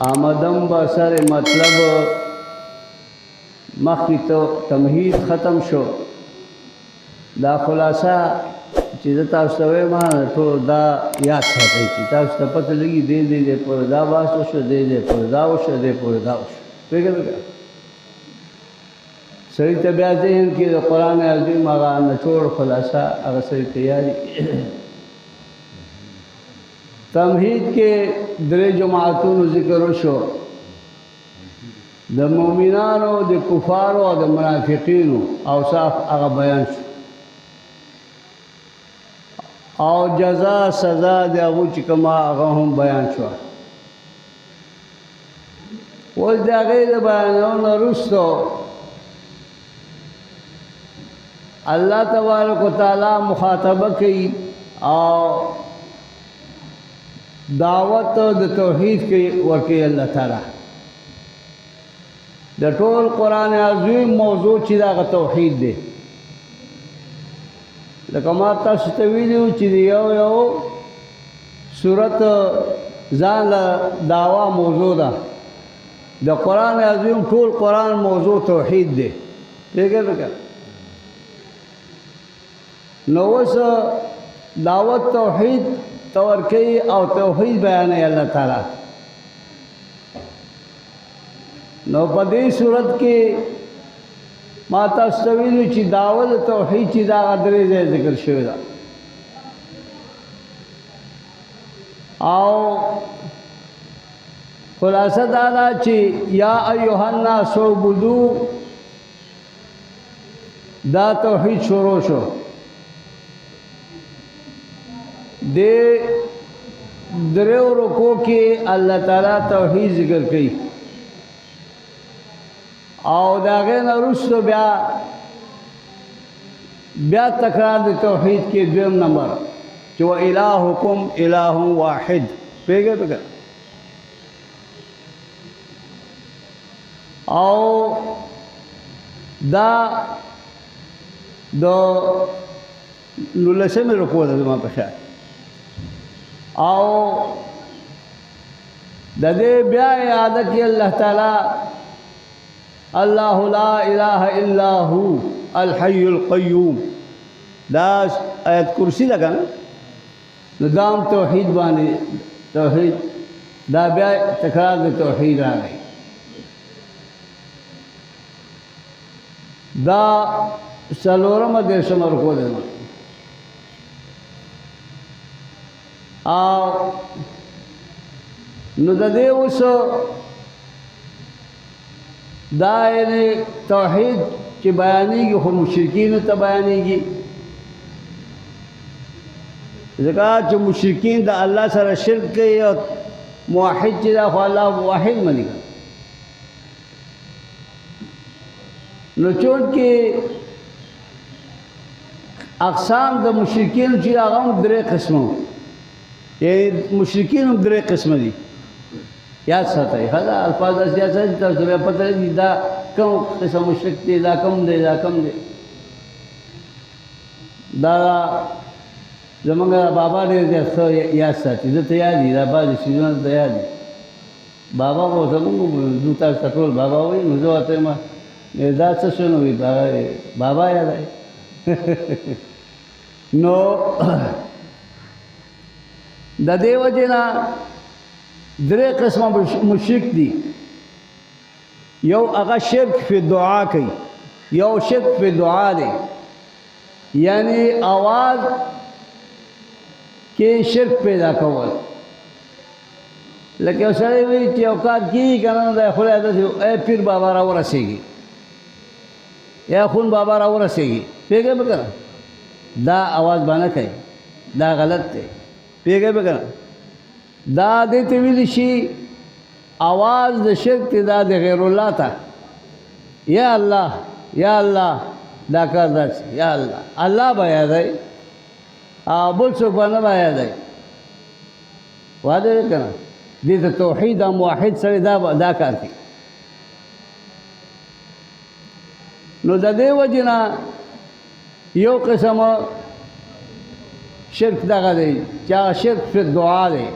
آمدم بسر مطلب مخی تو تمهید ختم شو دا خلاصہ چې تاسو ته وایم ټول دا یاد ساتئ چې تاسو ته پته لګي دې پورې دا بحث وشو دې پورې دا وشو دې پورې دا وشو پوهېږئ سړي ته بیا ذهن کې د قرآن عظیم هغه نچوړ خلاصه هغه سړي ته یادي تمهید کې درې جماعتونو ذکر وشو د مؤمنانو د کفارو او د منافقینو اوصاف هغه بیان شو او جزا سزا د هغو چې کومه هغه هم بیان شوه اوس د هغې د بیانونو وروستو الله تبارک وتعالی مخاطبه کوي او دعوت د توحید کې ورکوي الله تعالی د ټول قرآن عظیم موضوع چې دغه توحید دی لکه ما تاسو ته ویلي وو چې یو صورت ځان له دعوا موضوع ده د قرآن عظیم ټول قرآن موضوع توحید دی پوهېږئ نو اوس دعوت توحید ته ورکوي او توحید بیانوي الله تعالی نو په دې صورت کې ما تاسو ته ویلي چې دعوت توحید چې دا درې ځای ذکر شوی ده او خلاصه دا ده چې یا ایها الناس اعبدوا دا توحید شروع شو دې دریو رکو کې الله تعالی توحید ذکر کوي او دا هغې نه وروسته بیا تکرار د توحید کې دویم نمبر چې و الهکم اله واحد پوهېږئ او دا د 19مې رکو ده زما په خیال او د دې بیا اعاده کې الله تعالی الله لا اله الا هو الحي القيوم دا آیت کرسی لگا نا دام توحید باندې توحید دا بیا تکرار د توحید راغی دا څلورمه دېرشمه رکو ده او نو د دې اوس دا یعنی توحید چې بیانېږي خو مشرکینو ته بیانېږي ځکه چې مشرکین د الله سره شرک کوي او موحد چې دا خو الله واحد مني نو چونکې اقسام د مشرکینو چې هغه هم درې قسمه یعنی مشرکین هم درې قسمه دي یاد ساتئ دا الفاظ داسې یاد ساتئ تاسو ته بیا پته لګي دا کوم قسم مشرک دی دا کوم دی دا کوم دی دا زمونږ بابا ډېر زیات ښه یاد ساتي زه ته یاد دي دا بعضې څیزونه ته یاد دي بابا به زمونږ زموږ تاسو ته ټول بابا وایي نو زه ورته یم دا څه شو نو وایي بابا یاد آئے نو د دې وجې نه درې قسمه مشرک دي یو هغه شرک فی دعا کوي یو شرک فی دعا دی یعنی آواز کې شرک پیدا کول لکه یو سړی وایي چې یو کار کېږي که نه نو دی خدای داسې ای پیر بابا را ورسېږي یا خون بابا را ورسېږي پوهېږئ به که نه دا آواز به نه کوي دا غلط دی پوهېږئ به که نه دا دې ته ویلی شي آواز د شرک دی دا د غیر الله ته یا الله یا الله دا کار داسې یا الله الله به یادوي او بل څوک به نه به یادوي واده دی که نه دې ته توحید او موحد سړی دا کار کوي نو د دې وجې نه یو قسم شرک دغه دی چې هغه شرک فی دعا دی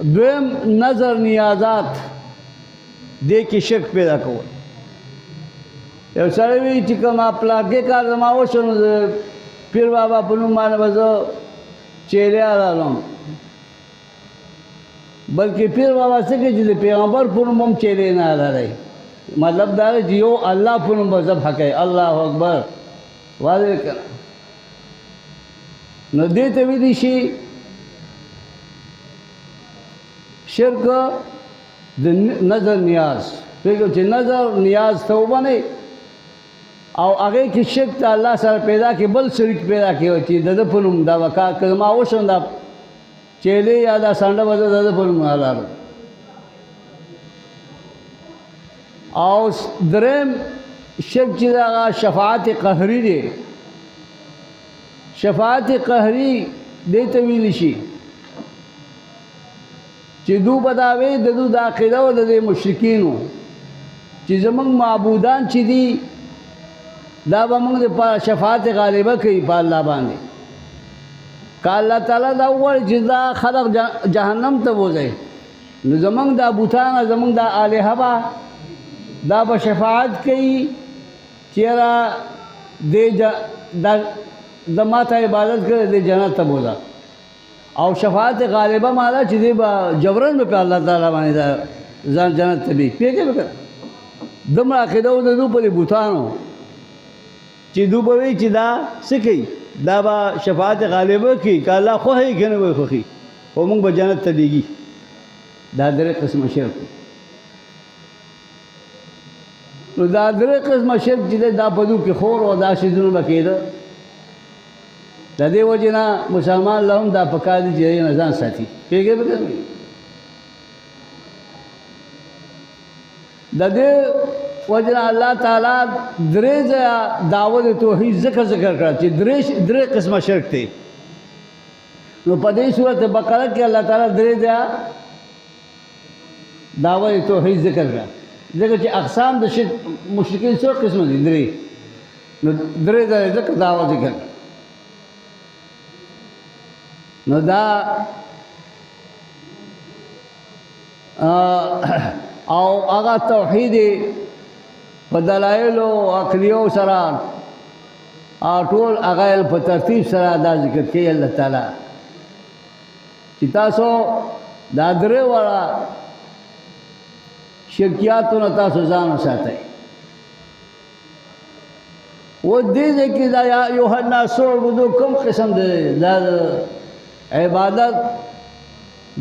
دویم نظر نیازات دې کې شرک پیدا کول. یو سړی وایي چې کوم پلارګې کار زما وشو نو د پیر بابا په نوم باندې به زه چیلې رالم، بلکې پیر بابا څه کوي چې د پیغمبر په نوم هم چیلې نه رالی. مطلب دا دی چې یو الله په نوم به ذبح کوي. الله اکبر واضح کړه. نو دې ته ویلی شي شرک د نظر نیاز. پوهېږو چې نظر نیاز ته وبنئ او هغې کې شرک ته الله سره پیدا کړي، بل شریک پیدا کړي چې د ده په نوم دا به کار که زما وشم دا چیلې یا دا سنډه به زه د ده په نوم حلالوم. او دریم شرک چې هغه شفاعت قهري دی. شفاعت قهري دې ته ویلی شي چې دو بداوی د دو د عقیده او د مشرکینو چې زمونږ معبودان چې دي دا به موږ د شفاعت غالبه کوي په الله باندې. که الله تعالی دا ووایي چې دا خلق جهنم ته بوځئ نو زمونږ دا بوتان زمونږ دا الهه به دا به شفاعت کوي چېرې د ما ته عبادت کړی د جنت ته بوځه. او شفاعت غالبه مانا چې دی به جبرن به په الله تعالی باندې دا ځان جنت ته بي پیږي به دومره عقیده و د دو پرې بوتانو چې دو به وایي چې دا څه کوي دا به شفاعت غالبه کوي که الله خوښوي که نه به خوښي خو موږ به جنت ته لیږي. دا درې قسمه شرک. نو دا درې قسمه شرک چې دی دا په دو کې خور او دا شیزونه به کېده. د دې وجې نه مسلمان له هم دا پکار دي چې نه ځان ساتي. پیږې به د دې وجې نه الله تعالی درې ځایه دعوت توحید ذکر کړه چې درې قسمه شرک دی. نو په دې صورت بقره کې الله تعالی درې ځایه دعوت توحید ذکر کړه ځکه چې اقسام د شرک مشرکین څو قسمه دي درې. نو درې ځایه ذکر دعوت ذکر کړه. نو دا او هغه توحید په دلایلو عقلیو سره ټول هغه په ترتیب سره دا ذکر کوي الله تعالی چې تاسو دا درې واړه شرکیاتونه تاسو ځان وساتئ. و دې کې دا یا ایها الناس اعبدوا کوم قسم دی دا عبادت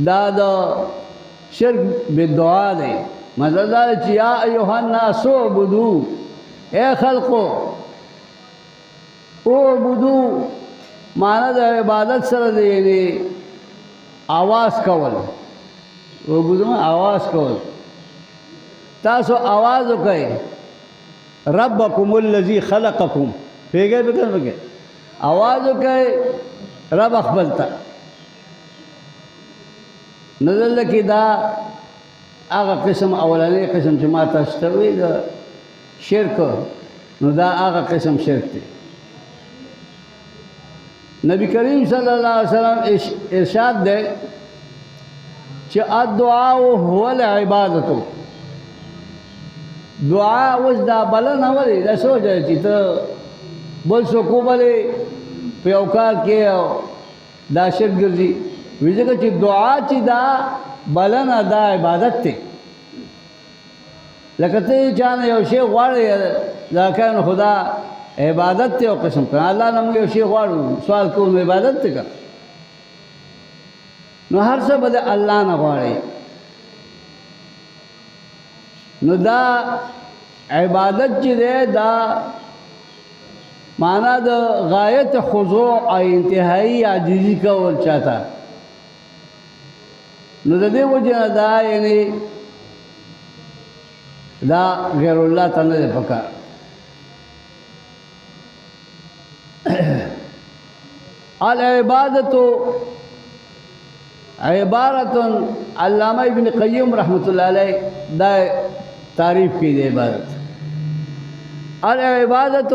دا د شرک بدعا دی. مطلب دا چې یا ایها الناس اعبدوا اے خلقو اعبدوا معنی د عبادت سره دی یعنی آواز کول. اعبدوا آواز کول. تاسو آواز وکئ ربکم الذی خلقکم. پیږئ به کنه آواز وکئ رب خپل ته. نظر کې دا هغه قسم اولنی قسم چې ما تاسو ته وی د شرک نو دا هغه قسم شرک دی. نبی کریم صلی الله علیه وسلم ارشاد دی چې الدعاء هو العبادت. دعا اوس دا بلنه ولې دا سوچه چې ته بل څوک وبلې په یو کار کې دا شرک ګرځي. وی ځکه چې دعا چې دا بلنه دا عبادت دی. لکه ته چانه یو شی غواړې دا کانو خدا عبادت دی او قسم کړه الله نه موږ یو شی غواړو سوال کوو عبادت دی که نو هر څه به د الله نه غواړئ. نو دا عبادت چې دی دا معنا د غایت خضوع او انتهایی عاجزي کول چاته. نو د دې وجه نه دا یعنی دا غیر الله ته نه دی پکار. العبادت عبارت علامہ ابن قیم رحمۃ اللہ علیہ دا تعریف کی دی عبادت. العبادت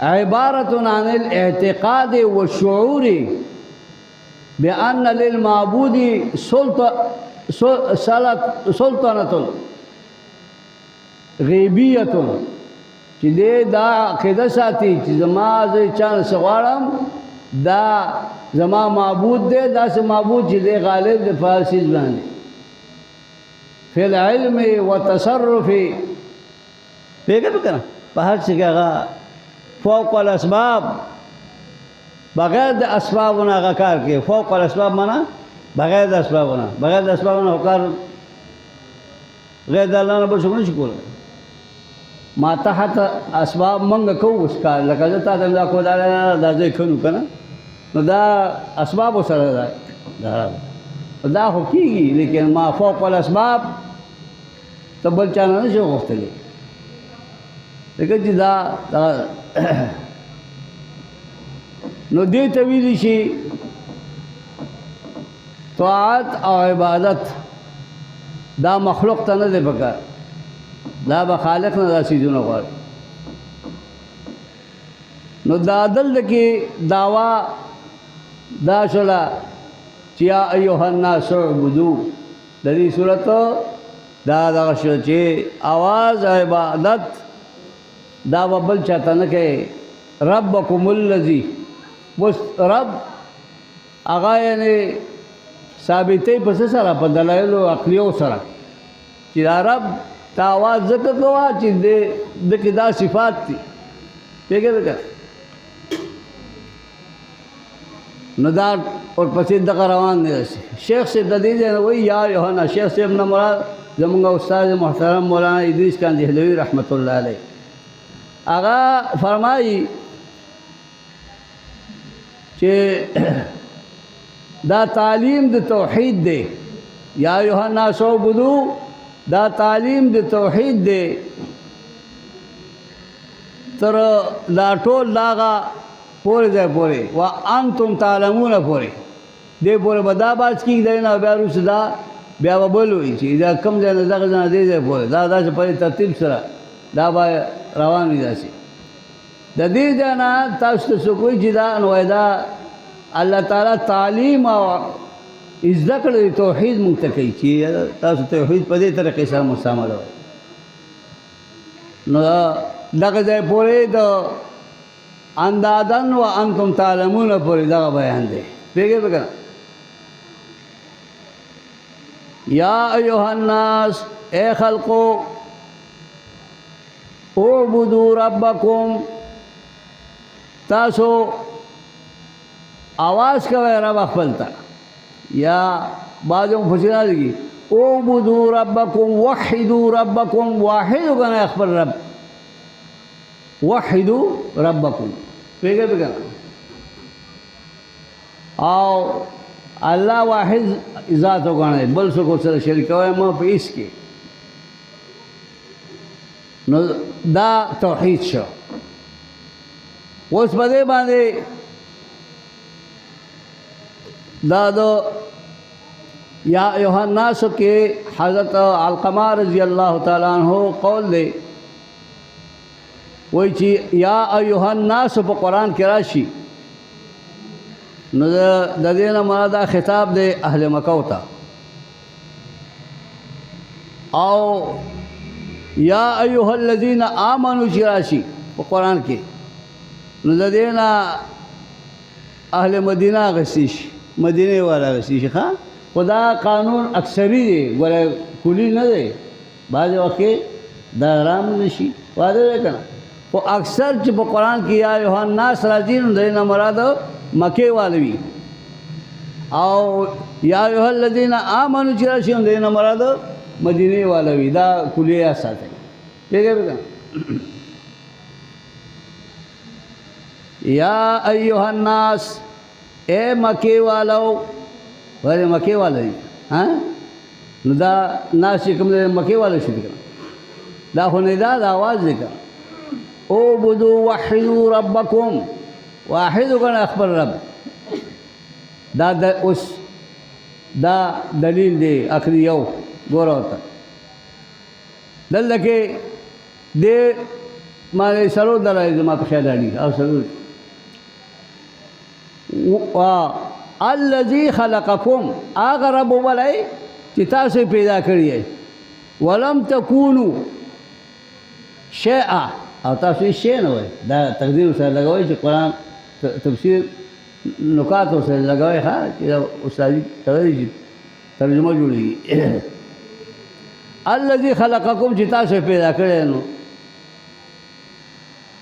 عبارة عن الاعتقاد والشعور بأن للمعبود سلطنة غیبیت چې دې دا عقیده ساتي چې زما زه چا څه غواړم دا زما معبود دی داسې معبود چې دی غالب دی په هر څیز باندې فی العلم والتصرف پوهېږئ که نه په هر څه کې هغه فوق الاسباب بغیر د اسبابونه هغه کار کوي فوق الاسباب معنا بغیر د اسبابونه بغیر د اسبابونه کار غیر د الله نه بل څوک نشي کولی ما تحت اسباب منګه کوو اوس کار لکه زه تا ته دا کو دا ځای ښه که نه نو دا اسبابو سره دا خو کېږي لیکن ما فوق الاسباب ته بل چا نه نشي غوښتلی ځکه چې دا نو دې ته ویلی شي طاعت او عبادت دا مخلوق ته نه دی پکار دا به خالق نه دا څیزونه غواړي نو دا دلته کې دعوا دا شوله چې یا ایها الناس اعبدوا د دې صورت دا دغه شو چې اواز عبادت دا به بل چاته نه کوي ربکم الذی اوس رب هغه یعنې ثابتې په څه سره په دلایلو عقلیو سره چې دا رب تا آواز ځکه کوه چې د کې دا صفات دي پوهېږئ که نو دا ورپسې دغه روان دی شیخ صاحب د دې ځای نه وایي یا یوحنا شیخ صاحب نه مراد زمونږ استاد محترم مولانا ادریس خان دهلوي رحمت الله علیه هغه فرمایي چې دا تعلیم د توحید دی یا ایها الناس اعبدوا دا تعلیم د توحید دی تر دا ټول داغه پورې ځای پورې وانتم تعلمون پورې دې پورې به دا باز کېږي نه بیا وروسته دا بیا به بل وایي چې دا کوم ځای نه دغه ځای نه دې ځای پورې دا داسې په ترتیب سره دا به روان وي داسې د دې ځای نه تاسو ته څوک وایي چې دا نو دا الله تعالی تعلیم او زده کړه توحید مونږ ته کوي چې تاسو توحید په دې طریقې سره مستعمله وایي نو دغه ځای پورې د اندادن و انتم تعلمون پورې دغه بیان دی پوهېږئ به که نه یا ایها الناس اے خلقو اعبدوا ربکم تاسو آواز کوئ رب خپل ته یا بعضو مفسران دي اعبدوا ربکم وحدوا ربکم واحد وګڼئ خپل رب وحدوا ربکم پوهېږئ به که نه او الله واحد ذات وګڼئ بل څوک سره شریکوئ مه په هېڅ کې نو دا توحید شو اوس په دې باندې دا دو یا ایها الناس کې حضرت علقمہ رضی اللہ تعالیٰ عنہ قول دے وایي چې یا ایها الناس په قرآن کې راشي نو د دې نه مراد دا خطاب دی اهل مکه ته او یا ایها الذین آمنوا چې راشي په قرآن کې نو د دې نه اهل مدینه اخیستی شي مدینه والا اخیستی شي ښه خدا قانون اکثری دی ګوره کلی نه دی بعضې وخت کې دا حرام نه شي واضح دی که نه خو اکثر چې په قرآن کې یا ایها الناس راځي نو د دې نه مراد مکې والا وي او یا ایها الذین آمنوا چې راشي نو د دې نه مراد مدینه والا وي دا کلیه ساتئ پوهېږئ به که نه یا ایها الناس اے مکې والو ولې مکې والا دي نو دا ناس چې کوم دی مکې والا شي که دا خو نه دا د اواز دی که اعبدوا وحدوا ربکم واحد وګڼئ خپل رب دا اوس دا دلیل دی عقلي یو ګوره ورته دلته کې دې ما سرو دلایل ما په خیال اړي او سرو الذي خلقكم هغه رب ولای چې تاسو پیدا کړی ولم تکونوا شیئا او تاسو شی نه وای دا تقدیر سره لګوي چې قرآن تفسیر نکات سره لګوي ها چې استاد ترجمه جوړیږي الذي خلقكم چې تاسو پیدا کړی نو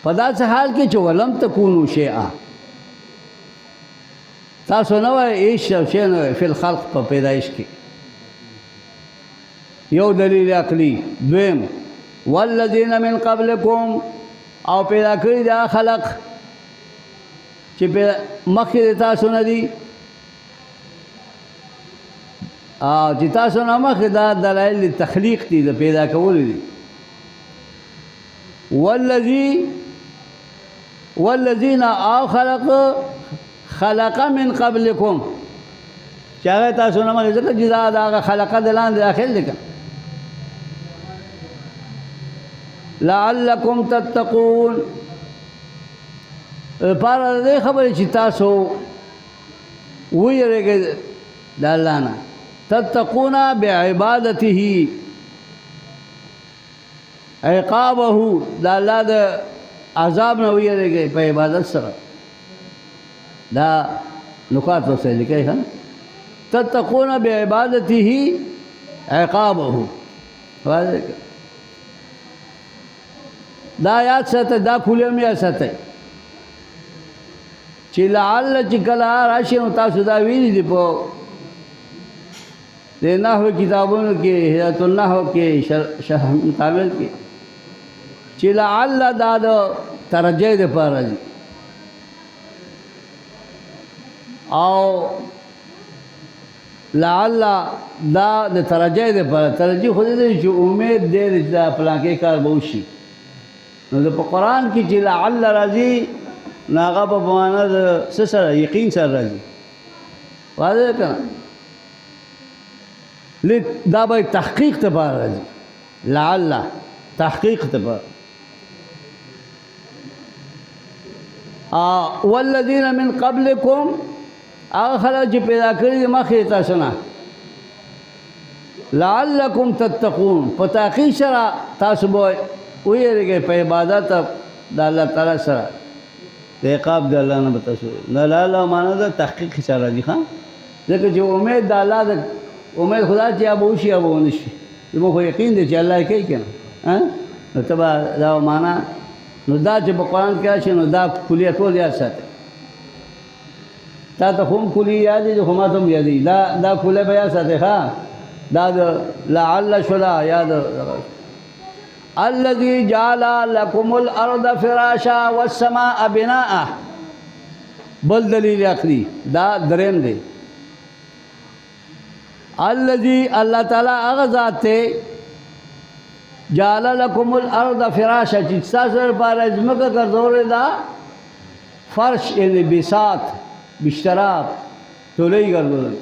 په داسې حال کې چې ولم تکونوا شیئا تاسو نه وای هیڅ شی نه وای فی الخلق په پیدایش کې یو دلیل عقلی دویم والذین من قبلکم او پیدا کړی دا خلق چې مخکې تاسو نه دي او چې تاسو نه مخکې دا دلایل تخلیق دي د پیدا کولو دي والذین او خلق من قبلکم چې هغه تاسو نه مخکې ځکه چې دا خلقه د لاندې داخل دي لعلکم تتقون پاره دې خبرې چې تاسو ویریږئ د الله نه تتقون بعبادته عقابه د الله د عذاب نه ویریږئ په عبادت سره دا نکات ورسره لیکي ها تتقون بعبادته عقابه دا یاد ساته دا کولم یا ساته چې لعل چې کله راشي نو تاسو دا ویلي دي په د نحو کتابونو کې هدایت النحو کې شرح کامل کې چې لعل دا د ترجیح دپاره دي او لعل دا د ترجیح دپاره ترجیح خو دې دی چې امید دی چې دا پلانکې کار به وشي نو د په قرآن کې چې لعل راځي نو هغه په معنا د څه سره یقین سره راځي واضح که نه دا به تحقیق دپاره راځي لعل تحقیق دپاره والذین من قبلکم هغه خلک چې پیدا کړي دي مخکې تاسو نه لعلکم تتقون په تحقیق سره تاسو به ویریږئ په عبادت د الله تعالی سره د عقاب د الله نه به تاسو نه لاله معنا د تحقیق سره راځي ښه ځکه چې امید د الله د امید خدا چې یا به وشي یا به ونه شي زموږ خو یقین دی چې الله یې کوي که نه نو ته به دا معنا نو دا چې په قرآن کې راشي نو دا کلیه ټول یاد ساتئ تا ته هم کلی یاد دي خو ما ته هم یادېږي دا کلیه به یاد ساتئ ښه دا د لعل شوله یا د الذي جعل لكم الارض فراشا والسماء بناء بل دلیل عقلی دا دریم دی الذي الله تعالی هغه ذات ته جعل لكم الارض فراشا چې تاسو لپاره ځمکه ګرځولې ده فرش یعنی بساط بشتراب تولې ګرځولې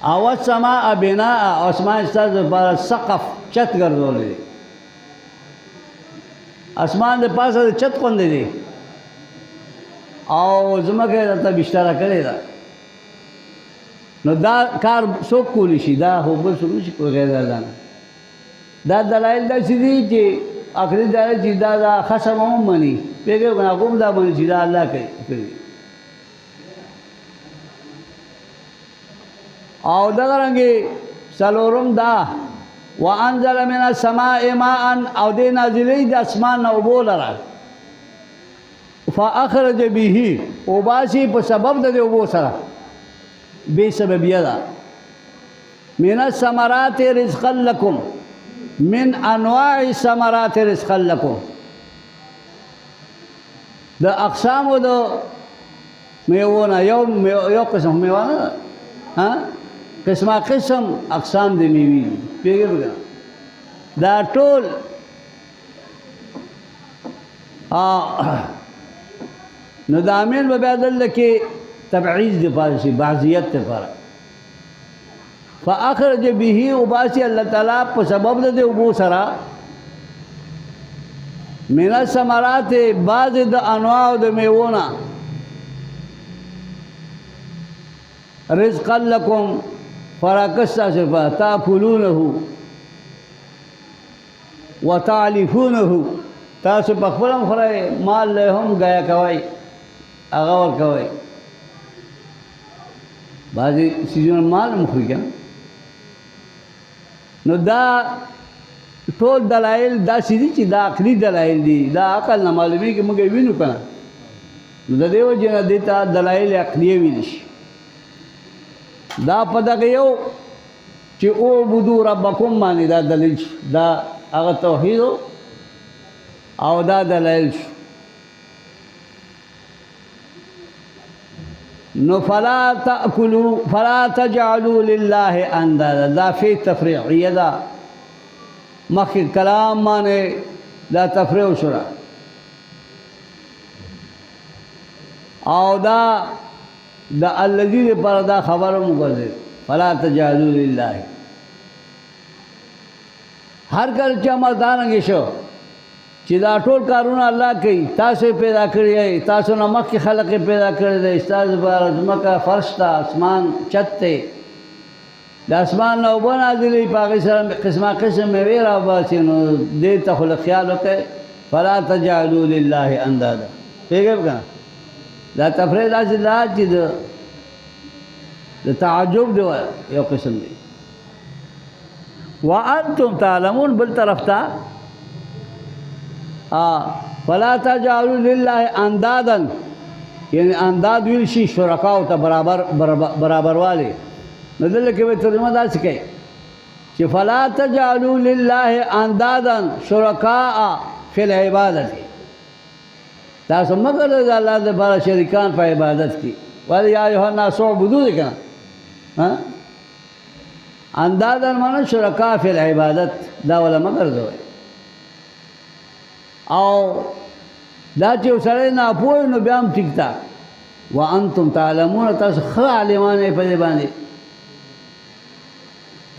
او السماء بناء اسمان تاسو لپاره سقف چت ګرځولې اسمان د پاسه چت خوندې دي او ځمکه درته بشتره کړې ده نو دا کار څوک کولی شي دا خو بل څوک نشي کولی غیر الله نه دا دلایل داسې دي چې آخري دلایل چې دا خصم هم مني پوهېږئ که نه هغه هم دا مني چې دا الله کوي او دغرنګې څلورم دا وانزل من السماء ماء او دې نازلې د اسمان نه اوبه لره فاخرج به وباسي په سبب د اوبو سره بے سببیه ده من الثمرات رزقا لكم من انواع الثمرات رزقا لكم د اقسام د میوونه یو قسم میوه ها قسمه قسم اقسام د میوې پیږي دا ټول نو د عامل به بیا دلته کې تبعیض دپاره شي بعضیت دپاره فاخرج به وباسي الله تعالی په سبب د اوبو سره من الثمرات بعض د انواع د میوونه رزقا لكم فراکستا صفا تاکلونه وتعلفونه تاسو په خپل خورئ مال له هم غیا کوئ هغه ورکوئ بعضې څیزونه مال هم خوري که نو دا ټول دلایل داسې دي چې دا عقلي دلایل دي دا عقل نه معلومېږي موږ یې وینو که نه نو د دې وجې نه دې ته دلایل عقلیه ویلی شي دا په دغه یو چې اعبدوا ربکم باندې دا دلیل شي دا هغه توحید او دا دلایل شو نو فلا تجعلوا لله اندادا دا فی تفریعیه دا مخی کلام مانے دا تفریع شرع او دا الذی پر دا خبر مگذر فلا تجعلوا لله ہر کل چا دارنگی شو چې دا ټول کارونه الله کوي تاسو پیدا کړی یې تاسو نه مخکې خلق پیدا کړی دی ستاسو لپاره ځمکه فرش ته اسمان چت دی د اسمان نه اوبه نازلې په هغې سره قسمه قسم مېوې راباسي نو دې ته خو له خیال وکړئ فلا تجعلوا لله اندادا پوهېږئ که نه دا تفریح داسې ده چې د تعجب دی یو قسم دی وانتم تعلمون بل طرف ته فلا تجعلوا لله اندادا یعنی انداد ویل شي شرکاو ته برابر والی نو دلته کې به ترجمه داسې کوي چې فلا تجعلوا لله اندادا شرکاء فی العبادت تاسو مه ګرځئ د الله دپاره شریکان په عبادت کې ولې یا ایها الناس اعبدوا دی که نه اندادا معنی شرکاء فی العبادت دا ولا مه ګرځوئ او دا چې سړی ناپوه نو بیا هم ټیک ده وانتم تعلمون تاسو ښه عالمان یې په دې باندې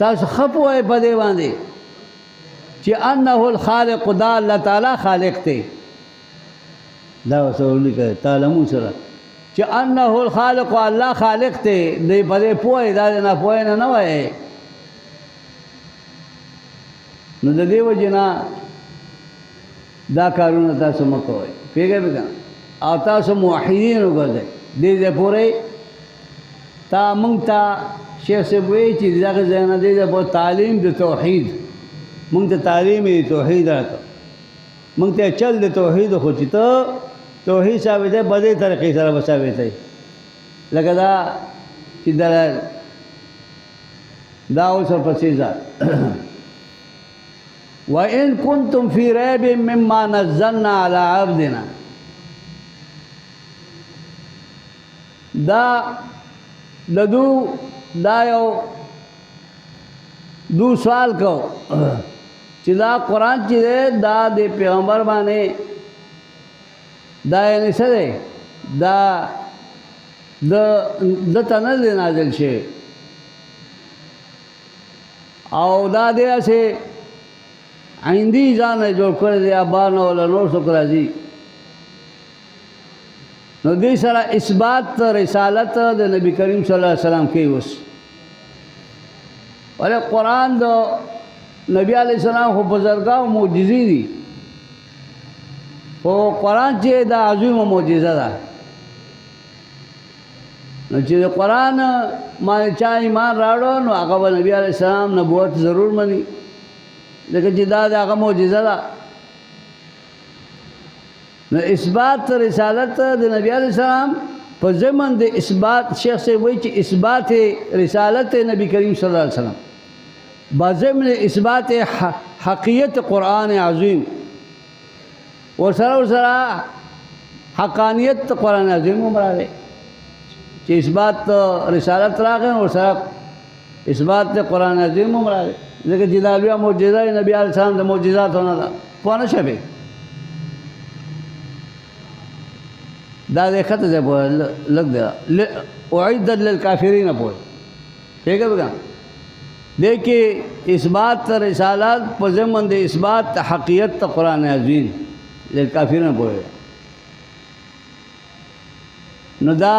تاسو ښه پوه یې په دې باندې چې انه الخالق دا الله تعالی خالق دی دا ورسره ولیکئ تعلمون سره چې انه الخالق الله خالق دی دی په دې پوه یې دا د ناپوهۍ نه نه وایئ نو د دې وجې نه دا کارونه تاسو مه کوئ پوهېږئ که نه او تاسو موحدین وګرځئ دې ځای پورې تا موږ ته شیخ صاحب وایي چې دغه ځای نه دې ځای پورې تعلیم د توحید موږ ته تعلیم د توحید راکړه موږ ته چل د توحید خو چې ته توحید ثابتوي په دې طریقې سره به ثابتوي لکه دا چې دلایل دا اوس ورپسې ځه وَإِن كُنتُمْ فِي رَيْبٍ مِّمَّا نَزَّلْنَا عَلَىٰ عَبْدِنَا دا یو دو سوال کو چې دا قرآن چې دی دا د پیغمبر باندې دا یعنې څه دی دا د ته نه دی نازل شوی او دا دی هسې عندي ځان یې جوړ کړی دی ابا نه ولا نور څوک راځي نو دې سره اثبات رسالت د نبی کریم صلی الله علیه وسلم کوي اوس ولې قرآن د نبی علیه السلام خو بزرګاو معجزې دي خو قرآن چې دا عظیمه معجزه ده نو چې د قرآن باندې چا ایمان راوړو نو هغه به نبی علیه السلام نبوت ضرور مني لیکن چې دا د هغه معجزه ده نو اثبات رسالت د نبی علیه السلام په ضمن د اثبات شیخ صاحب وایي چې اثبات رسالت نبی کریم صلی الله علیه وسلم با ضمن اثبات حقیقت قرآن عظیم ورسره حقانیت قرآن عظیم هم راغی چې اثبات رسالت راغی ورسره اثبات قرآن عظیم هم راغی ځکه چې دا لویه معجزه نبی علیه السلام د معجزاتو نه ده پوه نه شوې دا د ښه ځای پوهه لږ دی اعدت للکافرین پوهه ٹھیک ہے بگا دې کې اثبات رسالت په ضمن د اثبات حقیقت قرآن عظیم للکافرین پورې نو دا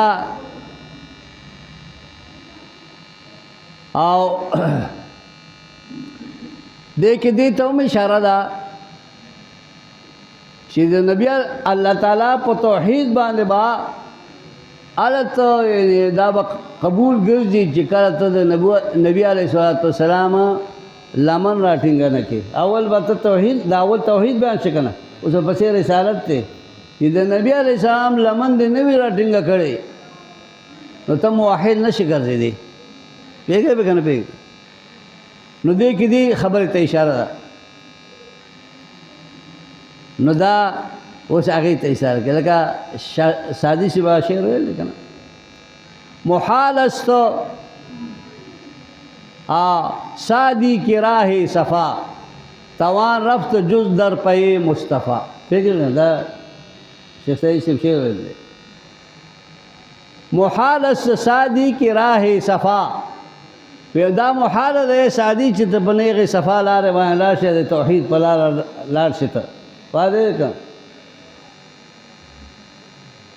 او دې کې دې ته هم اشاره ده چې د نبی الله تعالی په توحید باندې با الته دا قبول ګرځي چې کله ته د نبی علیه الصلاۃ والسلام لمن راټینګ نه کې اول به توحید دا اول توحید بیان شي کنه اوس پسې رسالت ته چې د نبی علیه السلام لمن دې نوی راټینګ کړي نو ته موحد نشي ګرځېدی پیږه به کنه پیږه نو دې کې دې خبره ته اشاره ده نو دا اوس هغه ته اشاره کوي لکه سادي شبا شعر ویل کنه محال است سادی کی راہ صفا توان رفت جز در پے مصطفیٰ فکر دا شیخ سعید شیخ شعر ویل محال است سادی کی راہ صفا دا محال ده سادی چې ته بنېږي صفا لارې باندې لاړ شې د توحید په لار لاړ شې ته واضح که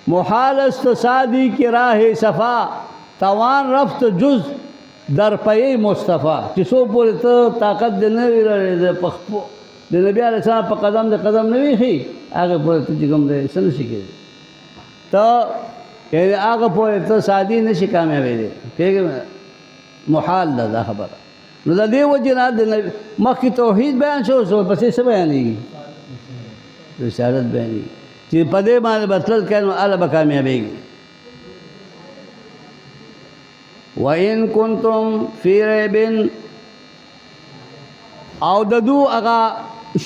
محال است سادی کی راہ صفا توان رفت جز در پی مصطفیٰ چې څو پورې ته طاقت دې نه وي لرې د نبي علیه السلام په قدم د قدم نه وي ښي هغه پورې ته چې کوم دی څه نشي کېدی ته یعنې هغه پورې ته سادي نشي کامیابېدی پوهېږې محال ده دا خبره نو د دې وجې نه د مخکې توحید بیان شو پسې څه بیانېږي رسالت بیانېږي چې په دې باندې به تلل کوي نو هله به کامیابېږي وَإِن كُنتُمْ فِي رَيْبٍ او د دو هغه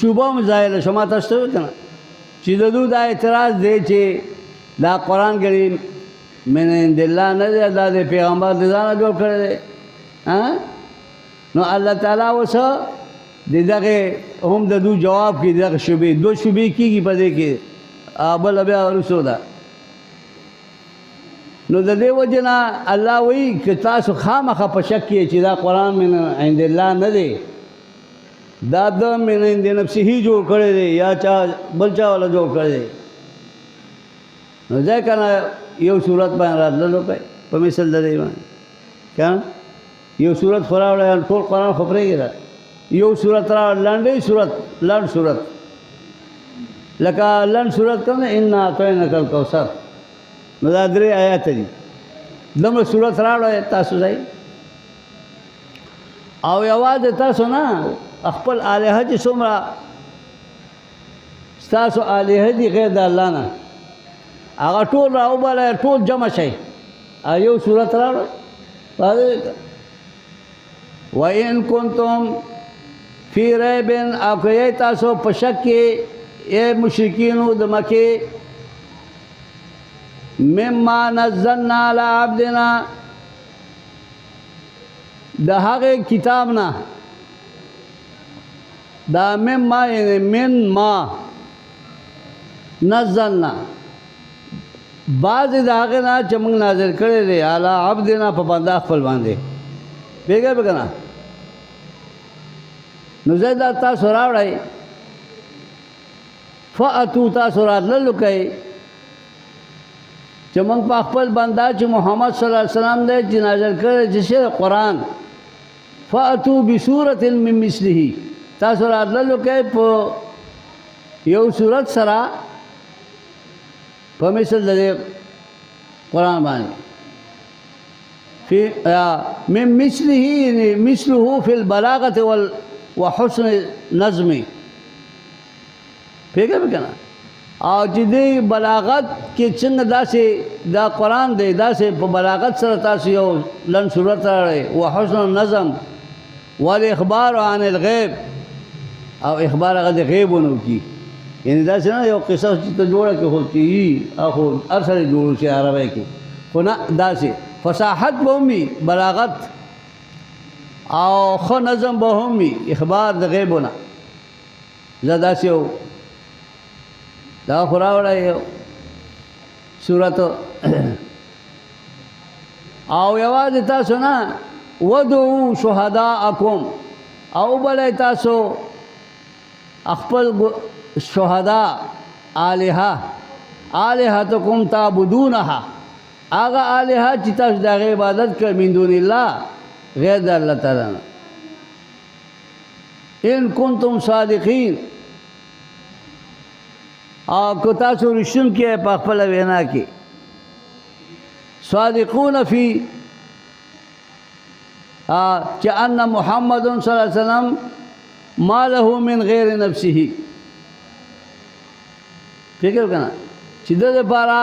شوبه مزایله شما تاسو ته وکړه چې د دو دا اعتراض دی چې دا قرآن کریم من عند الله نه دی دا د پیغمبر د ځانه جوړ کړی دی نو الله تعالی اوس د دغه هم د دو جواب کې دغه شوبې دو شوبې کېږي په دې کې بل بیا ورسو ده نو د دې وجه نه الله وایي که تاسو خامخا په شک کې چې دا قرآن من عند الله نه دی دا د من عند نفسه جوړ کړی دی یا چا بل چا والا جوړ کړی دی نو ځای که نه یو صورت باندې راتللو کوي په مثل د دې باندې که یو صورت خو راوړی ټول قرآن خو پرېږدي ده یو صورت راوړی لنډی صورت لنډ صورت لکه لنډ صورت کوم انا اعطیناک الکوثر نو دا 3 آیات دي دومره صورت راوړی تاسو ځای او یوازې تاسو نه خپل الهه چې څومره ستاسو الهه دي غیر د الله نه هغه ټول راوبله ټول جمع شي یو صورت راوړی وَإِن كُنتُمْ فِي رَيْبٍ او که تاسو په شک کې اے مشرکینو د مکې مما نزلنا علی عبدنا د هغې کتاب نه دا مما یعنی من ما نزلنا بعضې د هغې نه چې موږ نازل کړی دی علی عبدنا په بنده خپل باندې پوهېږئ به که نه نو زه دا تاسو راوړئ فأتو تاسو راتللو کوئ چې موږ په خپل بنده چې محمد صلی الله علیه وسلم دی چې نازل کړی چې شی قرآن فأتو بصورة من مثله تاسو راتللو کوئ په یو صورت سره په مثل د دې قرآن باندې من مثله مثله في البلاغة وحسن نظم پوهېږئ به که نه او چې دې بلاغت کې څنګه داسې دا قرآن دی داسې په بلاغت سره تاسو یو لنډ صورت راوړئ وحسن النظم والاخبار عن الغیب او اخبار هغه د غیبونو کی یعنی داسې نه یو قصه چې ته جوړه کې خو چې خو هر سړی جوړ شي عربی کې خو نه داسې فصاحت به هم وي بلاغت او ښه نظم به هم وي اخبار د غیبونه زه داسې یو دا خو راوړی یو صورت او یوازې تاسو نه ودعو شهداءکم او بلئ تاسو خپل شهدا آلهتکم تعبدونها آغا آلهه چې تاسو د هغې عبادت کوئ من دون الله غیر د الله تعالی نه ان کنتم صادقین او که تاسو رښتونکي یې په خپله وینا کې صادقون فی چې ان محمد صلی الله علیه وسلم ما له من غیر نفسه فکر کنه چې د لپاره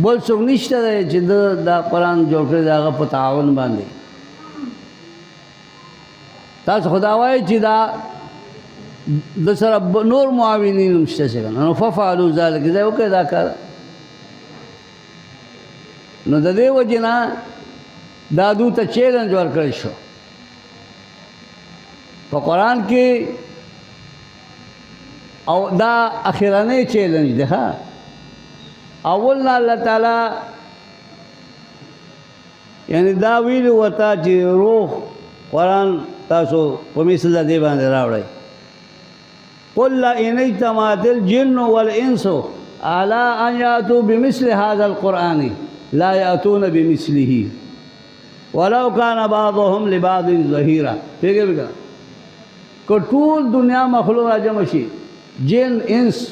بل څوک نشته دی چې دا قرآن جوړ کړی د هغه په تعاون باندې تاسو خدا وایي چې دا د سره نور معاونین نشته څه کنه نو ففعلوا ذلک دا وکړه دا کار نو د دې وجې نه دا دوی ته چیلنج ورکړی شو په قرآن کې او دا اخرنی چیلنج دی ها اولنا الله تعالی یعنی دا ویلو ورته چې روح قرآن تاسو په مثل د دې باندې راوړئ قل ان اجتمعت الجن والانس على ان ياتوا بمثل هذا القرآن لا ياتون بمثله ولو كان بعضهم لبعض ظهيرا فکر وکړه که ټول دنیا مخلوق را جمع شي جن انس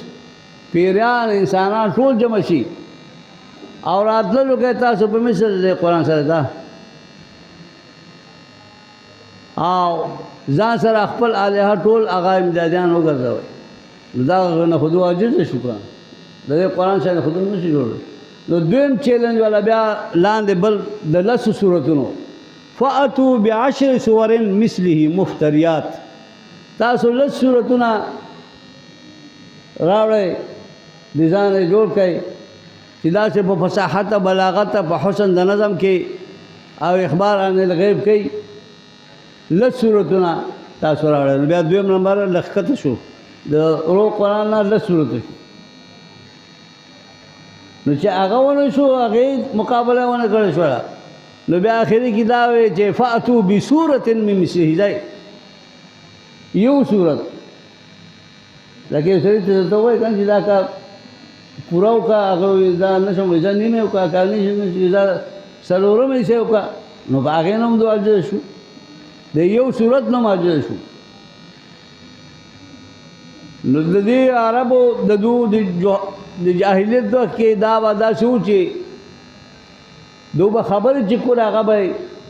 پیریان انسانان ټول جمع شي او راتللو کې تاسو په مثل د قرآن سره دا او ځان سره خپل الهه ټول هغه امدادیان وګرځوئ نو دا نه خو دوه عاجز شو کنه د دې قرآن سره خو نه شي جوړ نو دویم چیلنج والا بیا لاندې بل د لسو سورتونو فاتوا بعشر سور مثله مفتریات تاسو لس سورتونه راوړئ د ځان یې جوړ کړئ چې داسې په فصاحت بلاغت په حسن د نظم کې او اخبار عن الغیب کوي لس سورتونه تاسو راوړئ نو بیا دویم نمبر لښکته شو د روح قرآن نه لس سورته شو نو چې هغه ونه شو هغې مقابله ونه کړې شوله نو بیا آخري کې دا وی چې فاتو بصورت من مثله ځای یو صورت لکه یو سړي ته ته وایي کنه چې دا کار پوره وکړه هغه دا نه شم دا نیمه وکړه کار نه شم چې دا څلورم حصه وکړه نو په هغې نه هم دو عاجز شو د یو صورت نه هم عاجز شو نو د دې عربو د دو د جاهلیت وخت کې دا به داسې و چې دو به خبرې چې کولې هغه به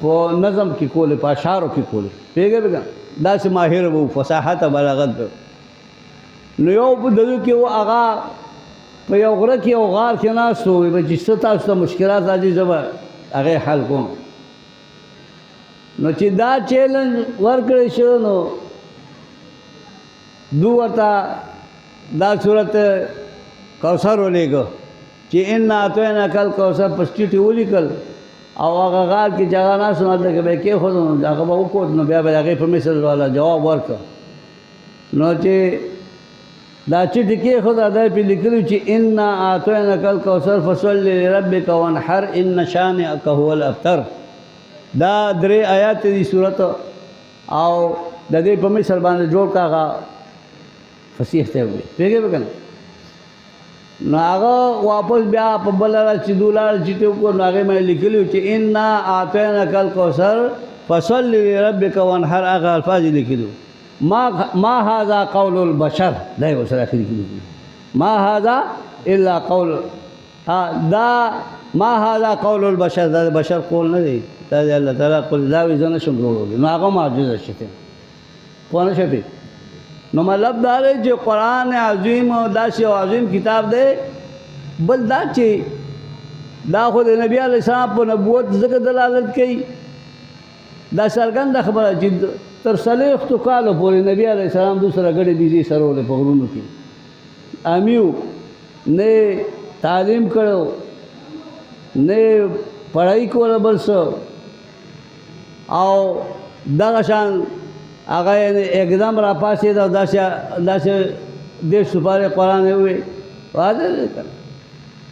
په نظم کې کولې په اشعارو کې کولې پوهېږئ به که داسې ماهر به و فصاحت او بلاغت به نو یو په د دو کې و هغه په یو غره کې یو غار کې ناست و به چې څه تاسو ته مشکلات راځي زه به هغې حل کوم نو چې دا چیلنج ورکړی شو نو دو ورته دا صورت کوثر ولیکه چې انا اعطیناک الکوثر په سټیټ یې ولیکل او هغه غار کې چې هغه ناست و هلته کې به یې کېښود نو هغه به وکوت نو بیا به د هغې په مثل والا جواب ورکړه نو چې دا چټي کېښود دا یې پرې لیکلي چې انا اعطیناک الکوثر فصل لربک وانحر ان شانئک هو الابتر دا درې آیات دي صورت او د دې په مثل باندې جوړ کړه هغه فصیح ته وي پوهېږئ به که نه نو هغه واپس بیا په بله ورځ چې دوی لاړل چټې وکړو نو هغې باندې لیکلي وو چې انا اعطیناک الکوثر فصل لربک وانحر هغه الفاظ یې لیکلي وو ما هذا قول البشر دا یې ورسره اخري کې لیکلي ما هذا الا قول دا ما هذا قول البشر دا د بشر قول نه دی دا د الله تعالی قول دا وایي زه نه شم جوړولی نو هغه معجزه شته پوه نه شوې نو مطلب دا دی چې قرآن عظیم او داسې یو عظیم کتاب دی بل دا چې دا خو د نبي علیه السلام په نبوت ځکه دلالت کوي دا څرګنده خبره چې تر 40 کالو پورې نبي علیه السلام دوی سره ګډې بیزې سرولې په غرونو کې امیو نه تعلیم کړو نه پڑھائی کوله بل څه او دغه شان هغه اقدام را پاسېد او داسې دېرش سپارې قرآن یې ووایي واضح دی که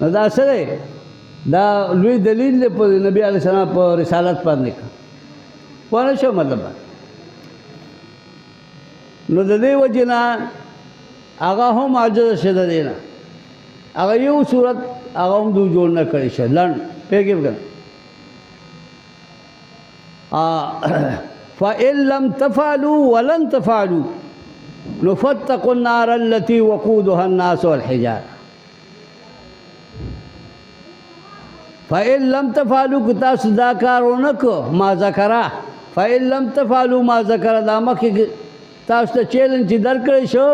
نو دا څه دی دا لوی دلیل دی په نبي علیه السلام په رسالت باندې پوه نه شو مطلب نو د دې وجې نه هغه هم عاجزه شه د دې نه هغه یو صورت هغه هم دوی جوړ نه کړی شه لنډ پوهېږې که نه فإن لم تفعلوا ولن تفعلوا نو فاتقوا النار التي وقودها الناس والحجارة فإن لم تفعلوا که تاسو دا کار ونه کو ما ذکره فإن لم تفعلوا ما ذکره دا مخکې تاسو ته چیلنج چې درکړی شو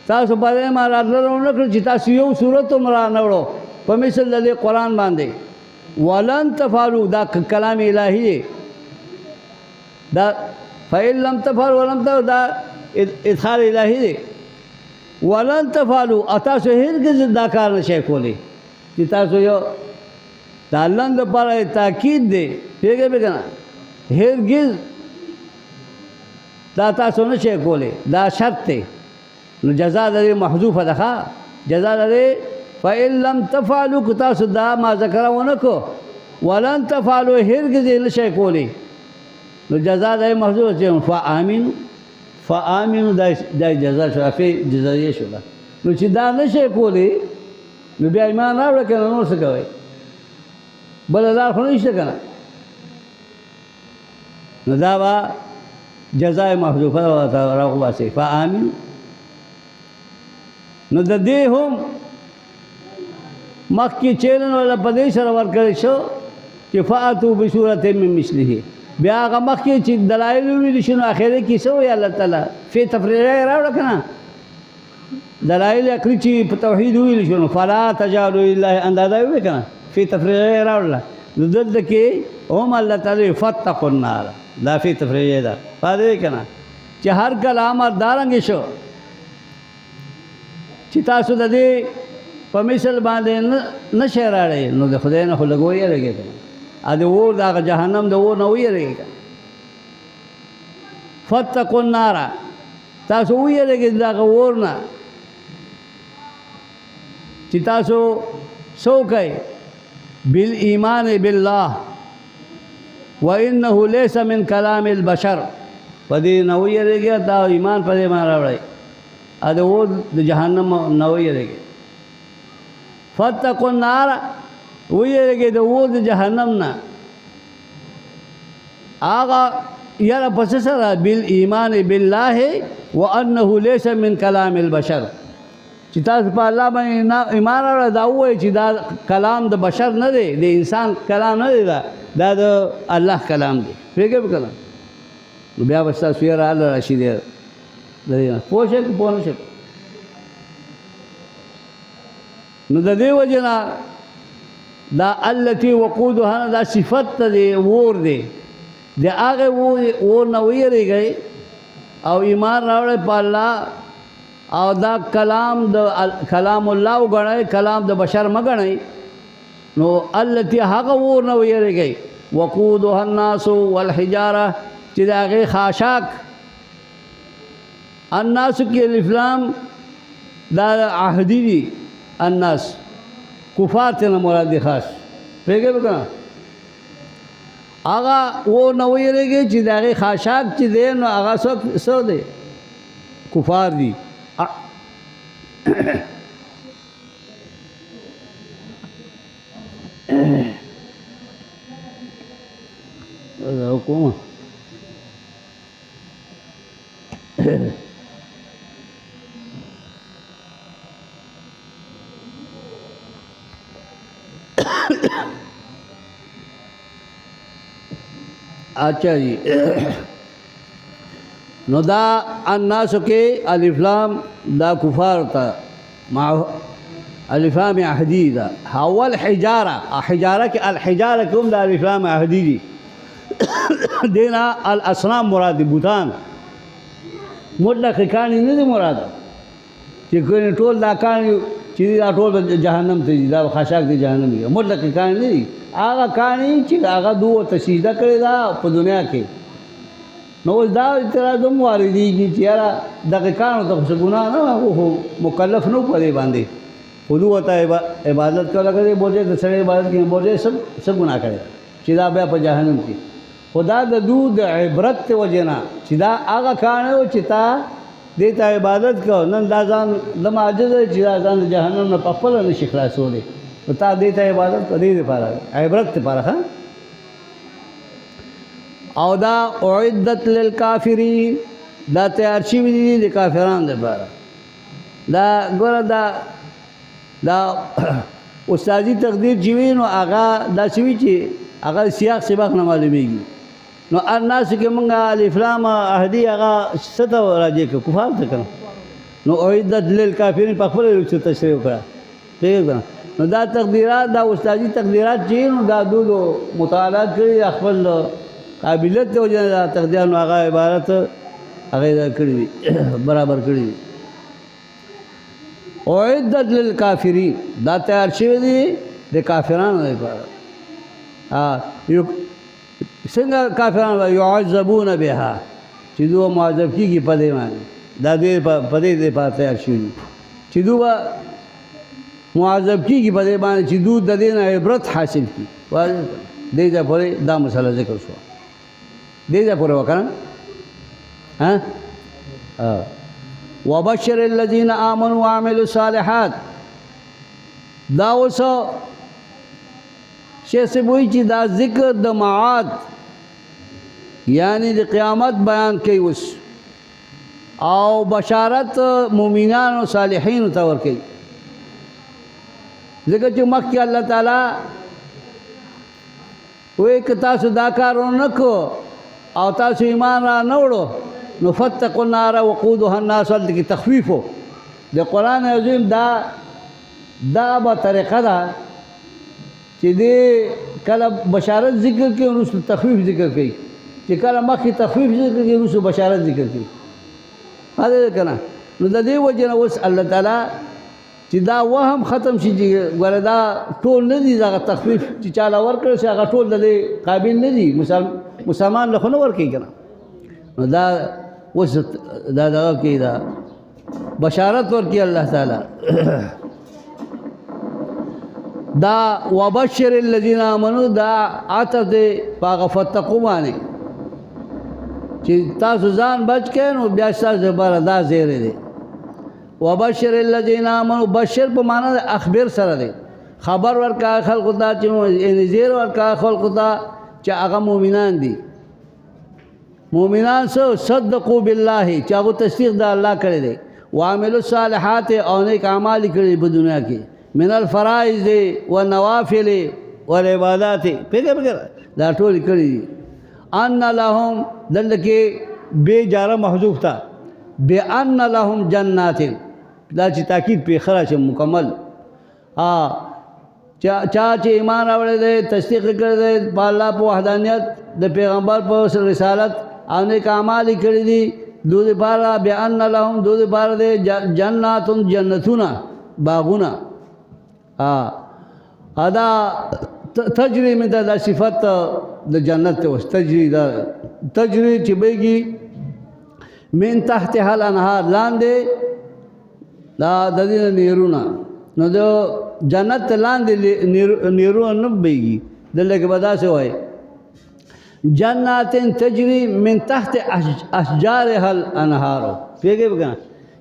تاسو په دې ما راتللو ونه کړو چې تاسو یو صورت هم رانه وړو په مثل د دې قرآن باندې ولن تفعلوا دا کلام الهي دی دا فإن لم تفعلوا ولم تفعلوا دا ادخال الهي دی ولن تفعلوا تاسو هرګز دا کار نشئ کولی چې تاسو یو د الله دپاره تاکید دی پوهېږئ که نه هرګز دا تاسو نشئ کولی دا شرط دی نو جزا د دې محذوفه ده ښه جزا د دې فإن لم تفعلوا که تاسو دا ما ذکره ونه کو ولن تفعلوا هرګز یې نشئ کولی نو جزا د دې محذوفه چې فآمنو دا جزا شوه فی جزایه شوه نو چې دا نشئ کولی نو بیا ایمان راوړه که نه نور څه کوئ بله لار خو نشته که نه نو دا به جزای محذوفه راوباسئ فآمنو نو د دې هم مخکې چیلن ولا په دې سره ورکړی شو چې فاتو بصورت من مثله بیا هغه مخکې چې دلایل ویلي شو نو اخرې کې څه وایي الله تعالی فی تفریع راوړه که نه دلایل عقلي چې په توحید ویلي شو نو فلا تجعلوا لله اندازه ویې که نه فی تفریع راوړله نو دلته کې هم الله تعالی فتقوا النار دا فی تفریع ده پوهېږئ که نه چې هر کله امر دارنګې شو چې تاسو د دې په مثل باندې نشئ راړئ نو د خدای نه خو لږ ویېرېږئ که نه د اور د هغه جهنم د اور نه ویېرېږئ که فاتقوا النار تاسو ویېرېږئ د هغه اور نه چې تاسو څه وکئ بالایمان بالله وانه ليس من کلام البشر په دې نه ویېرېږئ دا ایمان په دې باندې راوړئ د اور د جهنم نه ویېرېږئ فاتقوا النار ویېرېږئ د اور د جهنم نه هغه یاره په څه سره بالایمان بالله وانه ليس من کلام البشر چې تاسو په الله باندې ایمان راوړئ دا ووایئ چې دا کلام د بشر نه دی د انسان کلام نه دی دا د الله کلام دی پوهېږئ که نه نو بیا به ستاسو یاره الله راشي دی پوه شئ که پوه نه شئ نو د دې وجې نه دا التي وقودها دا صفت دی اور دی د هغې اور نه ویېرېږئ او ایمان راوړئ په الله او دا کلام الله وګڼئ کلام د بشر مه ګڼئ نو التي هغه اور نه ویېرېږئ وقودها الناس والحجاره چې د هغې خاشاک الناس کې الف لام دا عهدي دي الناس کفار ته نه مراد دي خاص پوهېږئ که نه هغه اور نه ویېرېږئ چې د هغې خاشاک چې دی نو هغه څه دی کفار دي حکومت اچھا جی نو دا الناسو کې الف لام دا کفار تا مع الف لام عهدی دا حول حجاره حجاره کې الحجاره کوم دا الف لام عهدی دي دینا الاصنام مراد بوتان مطلق کانی نه دي مراد چې کوي ټول دا کانی چې دا ټول جهنم ته دا خاشاک دي جهنم دي مطلق کانی نه دي هغه کانی چې هغه دوه تسجیده کړی دا په دنیا کې نو دا اعتراض هم واردېږي چې یاره دغه کانو ته خو څه ګناه نه هغه مکلف نه په دې باندې خو دوی ته عبادت کوله که بوجه د سړی عبادت کوي بوجه څه ګناه کړی چې دا بیا په جهنم کې خدا د دوی د عبرت وجې نه چې دا هغه کاڼی و چې تا دې ته عبادت کو نن دا ځان د معجزه چې دا ځان د جهنم نه په خپله نشي خلاصولی نو تا دې ته عبادت کو دې دپاره عبرت دپاره ښه او دا اعدت للکافرین دا تیار شوي دي د کافرانو دپاره دا ګوره دا استادي تقدیر چې وي نو هغه داسې وي چې هغه سیاق سباق نه معلومیږي نو الناس کې مونږ الف لام اهدي هغه څه ته راجع کړو کفار ته کړو نو اعدت للکافرین په خپله تشریح وکړه پوهېږو نو دا تقدیرات دا استادي تقدیرات چې نو دا دودو مطالعات کړي خپل قابلیت د وجې نه دا تقدیرانو هغه عبارت هغه دا کړي وي برابر کړي وي اعدت للکافرین دا تیار شوي دي د کافرانو لپاره څنګه کافران یعذبون بها چې دوی معذب کېږي په دې باندې دا دوی په دې دپاره تیار شوي دي چې دوی به معذب کېږي په دې باندې چې دوی د دې نه عبرت حاصل کړي دې ځای پورې دا مسله ذکر شوه دې ځای پورې وکړه وبشر الذين آمنوا وعملوا الصالحات دا اوس شیخ صاحب وایي چې دا ذکر د معاد یعنی د قیامت بیان کوي اوس او بشارت مؤمنانو صالحینو ته ورکوي ځکه چې مخکې الله تعالی وایي که تاسو دا کار ونه کړو او تاسو ایمان را نه وړو نو فتقوا النار وقودها الناس هلته کې تخفیف و د قرآن عظیم دا به طریقه ده چې دې کله بشارت ذکر کوي وروسته تخفیف ذکر کوي چې کله مخکې تخفیف ذکر کوي وروسته بشارت ذکر کوي هغه که نه نو د دې وجې نه اوس الله تعالی چې دا وهم ختم شي چې ګوره دا ټول نه دي دغه تخفیف چې چاله ورکړی شي هغه ټول د دې قابل نه دي مسلمان له خو نه ورکوي که نه نو دا اوس دا دغه کوي دا بشارت ورکوي الله تعالی دا وبشر الذين آمنوا دا عطف دی پاغه فتقوا باندې چې تاسو ځان بچ کړئ نو بیا ستاسو لپاره دا زیری دی وبشر الذين آمنوا بشر په معنا د اخبار سره دی خبر ورکا خلقو ته چې زیر ورکا خلقو ته چې هغه مؤمنان دي مؤمنان سو صدقوا بالله چې هغه تصدیق د الله کړی دی وعملوا الصالحات او نیک اعمال کړي په دنیا کې من الفرائض والنوافل والعبادات پیغمبر دا ټول کړي ان لهم دلته بے جاره محذوف تا بان لهم جنات دا چې تاکید په خراج مکمل چا چې ایمان راوړی دی تصدیق کړی دی په الله په وحدانیت د پیغمبر په رسالت او نیک اعمال کړي دي دوی لپاره بان لهم دوی لپاره دی جنات جنتونه باغونه ادا تجری من دا صفت د جنت ته وس تجری چې بهږي من تحتها الانهار لاندې دا د دې نیرونه نو د جنت لاندې نیرونه نه بهږي دلته کې به داسې وایي جنات تجری من تحت اشجارها الانهار پیږي بګا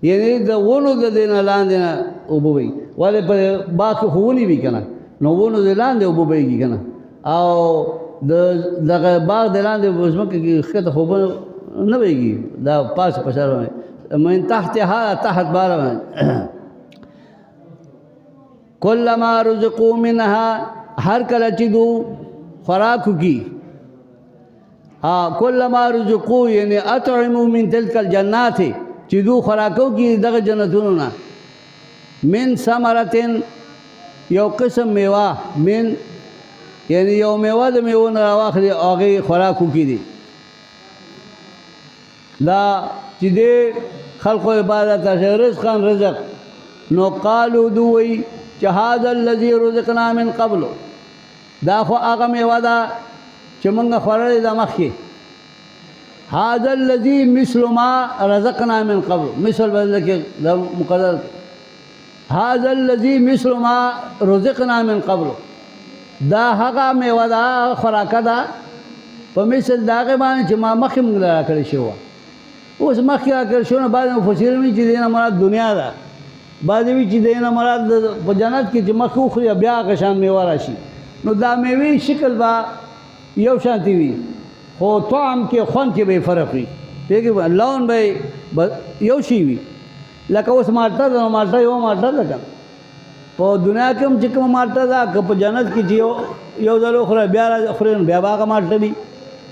یعنی د ونو د دې نه لاندې نه اوبه وي ولې په باغ کې خو ونې وي که نه نو ونو د لاندې اوبه بهېږي که نه او دغه باغ د لاندې ځمکه کې ښکته خو اوبه نه بهېږي دا پاسه په سر باندې من تحتها تحت بار باندې کلما رزقوا منها هر کله چې دو خوراک وکړي کلما رزقوا یعنی اطعموا من تلک الجنات چې دو خوراکو کې دغه جنتونو نه من ثمرتن یو قسم میوه من یعنی یو میوه د میوو نه راواخلي هغې خوراکو کې دي دا چې دې خلقو عبادت رزقا رزق نو قالو دوی چې هذا الذي رزقنا من قبل دا خو هغه میوه ده چې موږ خوړلې ده مخکې هذا الذي مثل ما رزقنا من قبل مثل بدل کې دا مقدر هذا الذي مثل ما رزقنا من قبل دا هغه میوه ده خوراکه ده په مثل د هغې باندې چې ما مخکې موږ له راکړې شوې وه اوس مخکې راکړل شو نه بعضې مفسرین وایي چې دې نه مراد دنیا ده، بعضې وایي چې دې نه مراد په جنت کې چې مخکې وخوري بیا هغه شان میوه راشي. نو دا میوې شکل به یو شانتي وي خو طعم کې خوند کې به فرق وي، پوهېږې، لون به یو شی وي. لکه اوس مالټه ده نو مالټه یو مالټه ده که په دنیا کې هم چې کومه مالټه ده که په جنت کې چې یو ځل وخوره بیا خورې نو بیا به هغه مالټه وي.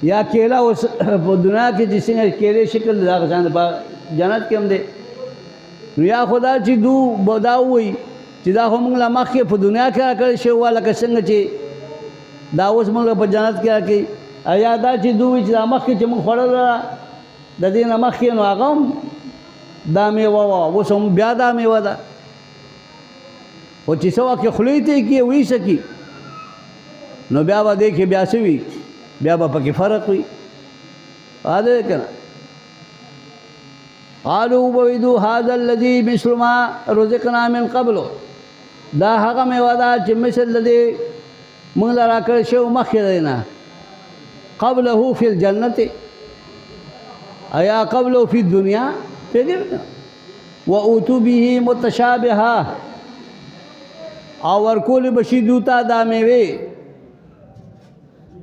یا کیله اوس په دنیا کې چې څنګه کیلې شکل دی هغه شان په جنت کې هم دی. نو یا خدا چې به دا ووایي چې دا خو موږ له مخکې په دنیا کې راکړی شوی وه لکه څنګه چې دا اوس موږ په جنت کې راکوي، یا دا چې دوی وایي چې دا مخکې چې موږ خوړله د دې نه مخکې نو هغه هم دا میوه وه اوس هم بیا دا میوه ده. خو چې څه وخت خولې ته یې کړي ویسکي نو بیا به دې کې بیا څه وي، بیا به پکې فرق وي. واضح که نه؟ قالوا وویدو هذا الذي مثل ما رزقنا من قبل، دا هغه میوه ده چې مثل د دې موږ له راکړی شوی مخکې دی نه. قبله فی الجنت ایا قبله فی الدنیا، پوهېږې که و اوتو به متشابهه او ورکول بشي دوی ته دا میوې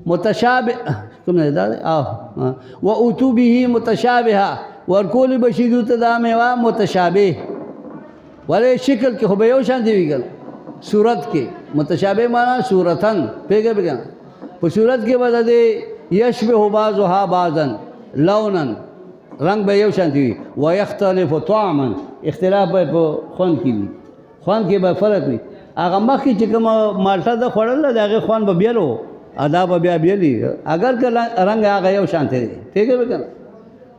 متشابه کوم نه دا و اوتو به متشابهه ورکول بشي دوی ته دا میوه متشابه ولې شکل کې خو به یو شان دی وي که صورت کې متشابه معنا صورتن، پوهېږې که په صورت کې به د دې یشبه بعضها بعضا لونا رنگ به یو شان دی وي و یختلف طعما اختلاف به په خوند کې وي، خوند کې به فرق وي. هغه مخکې چې کومه مالټه ده خوړله د هغې خوند به بیل و ادا به بیا بیل وي اگر که رنګ هغه یو شانتی دی، پوهېږې که نه؟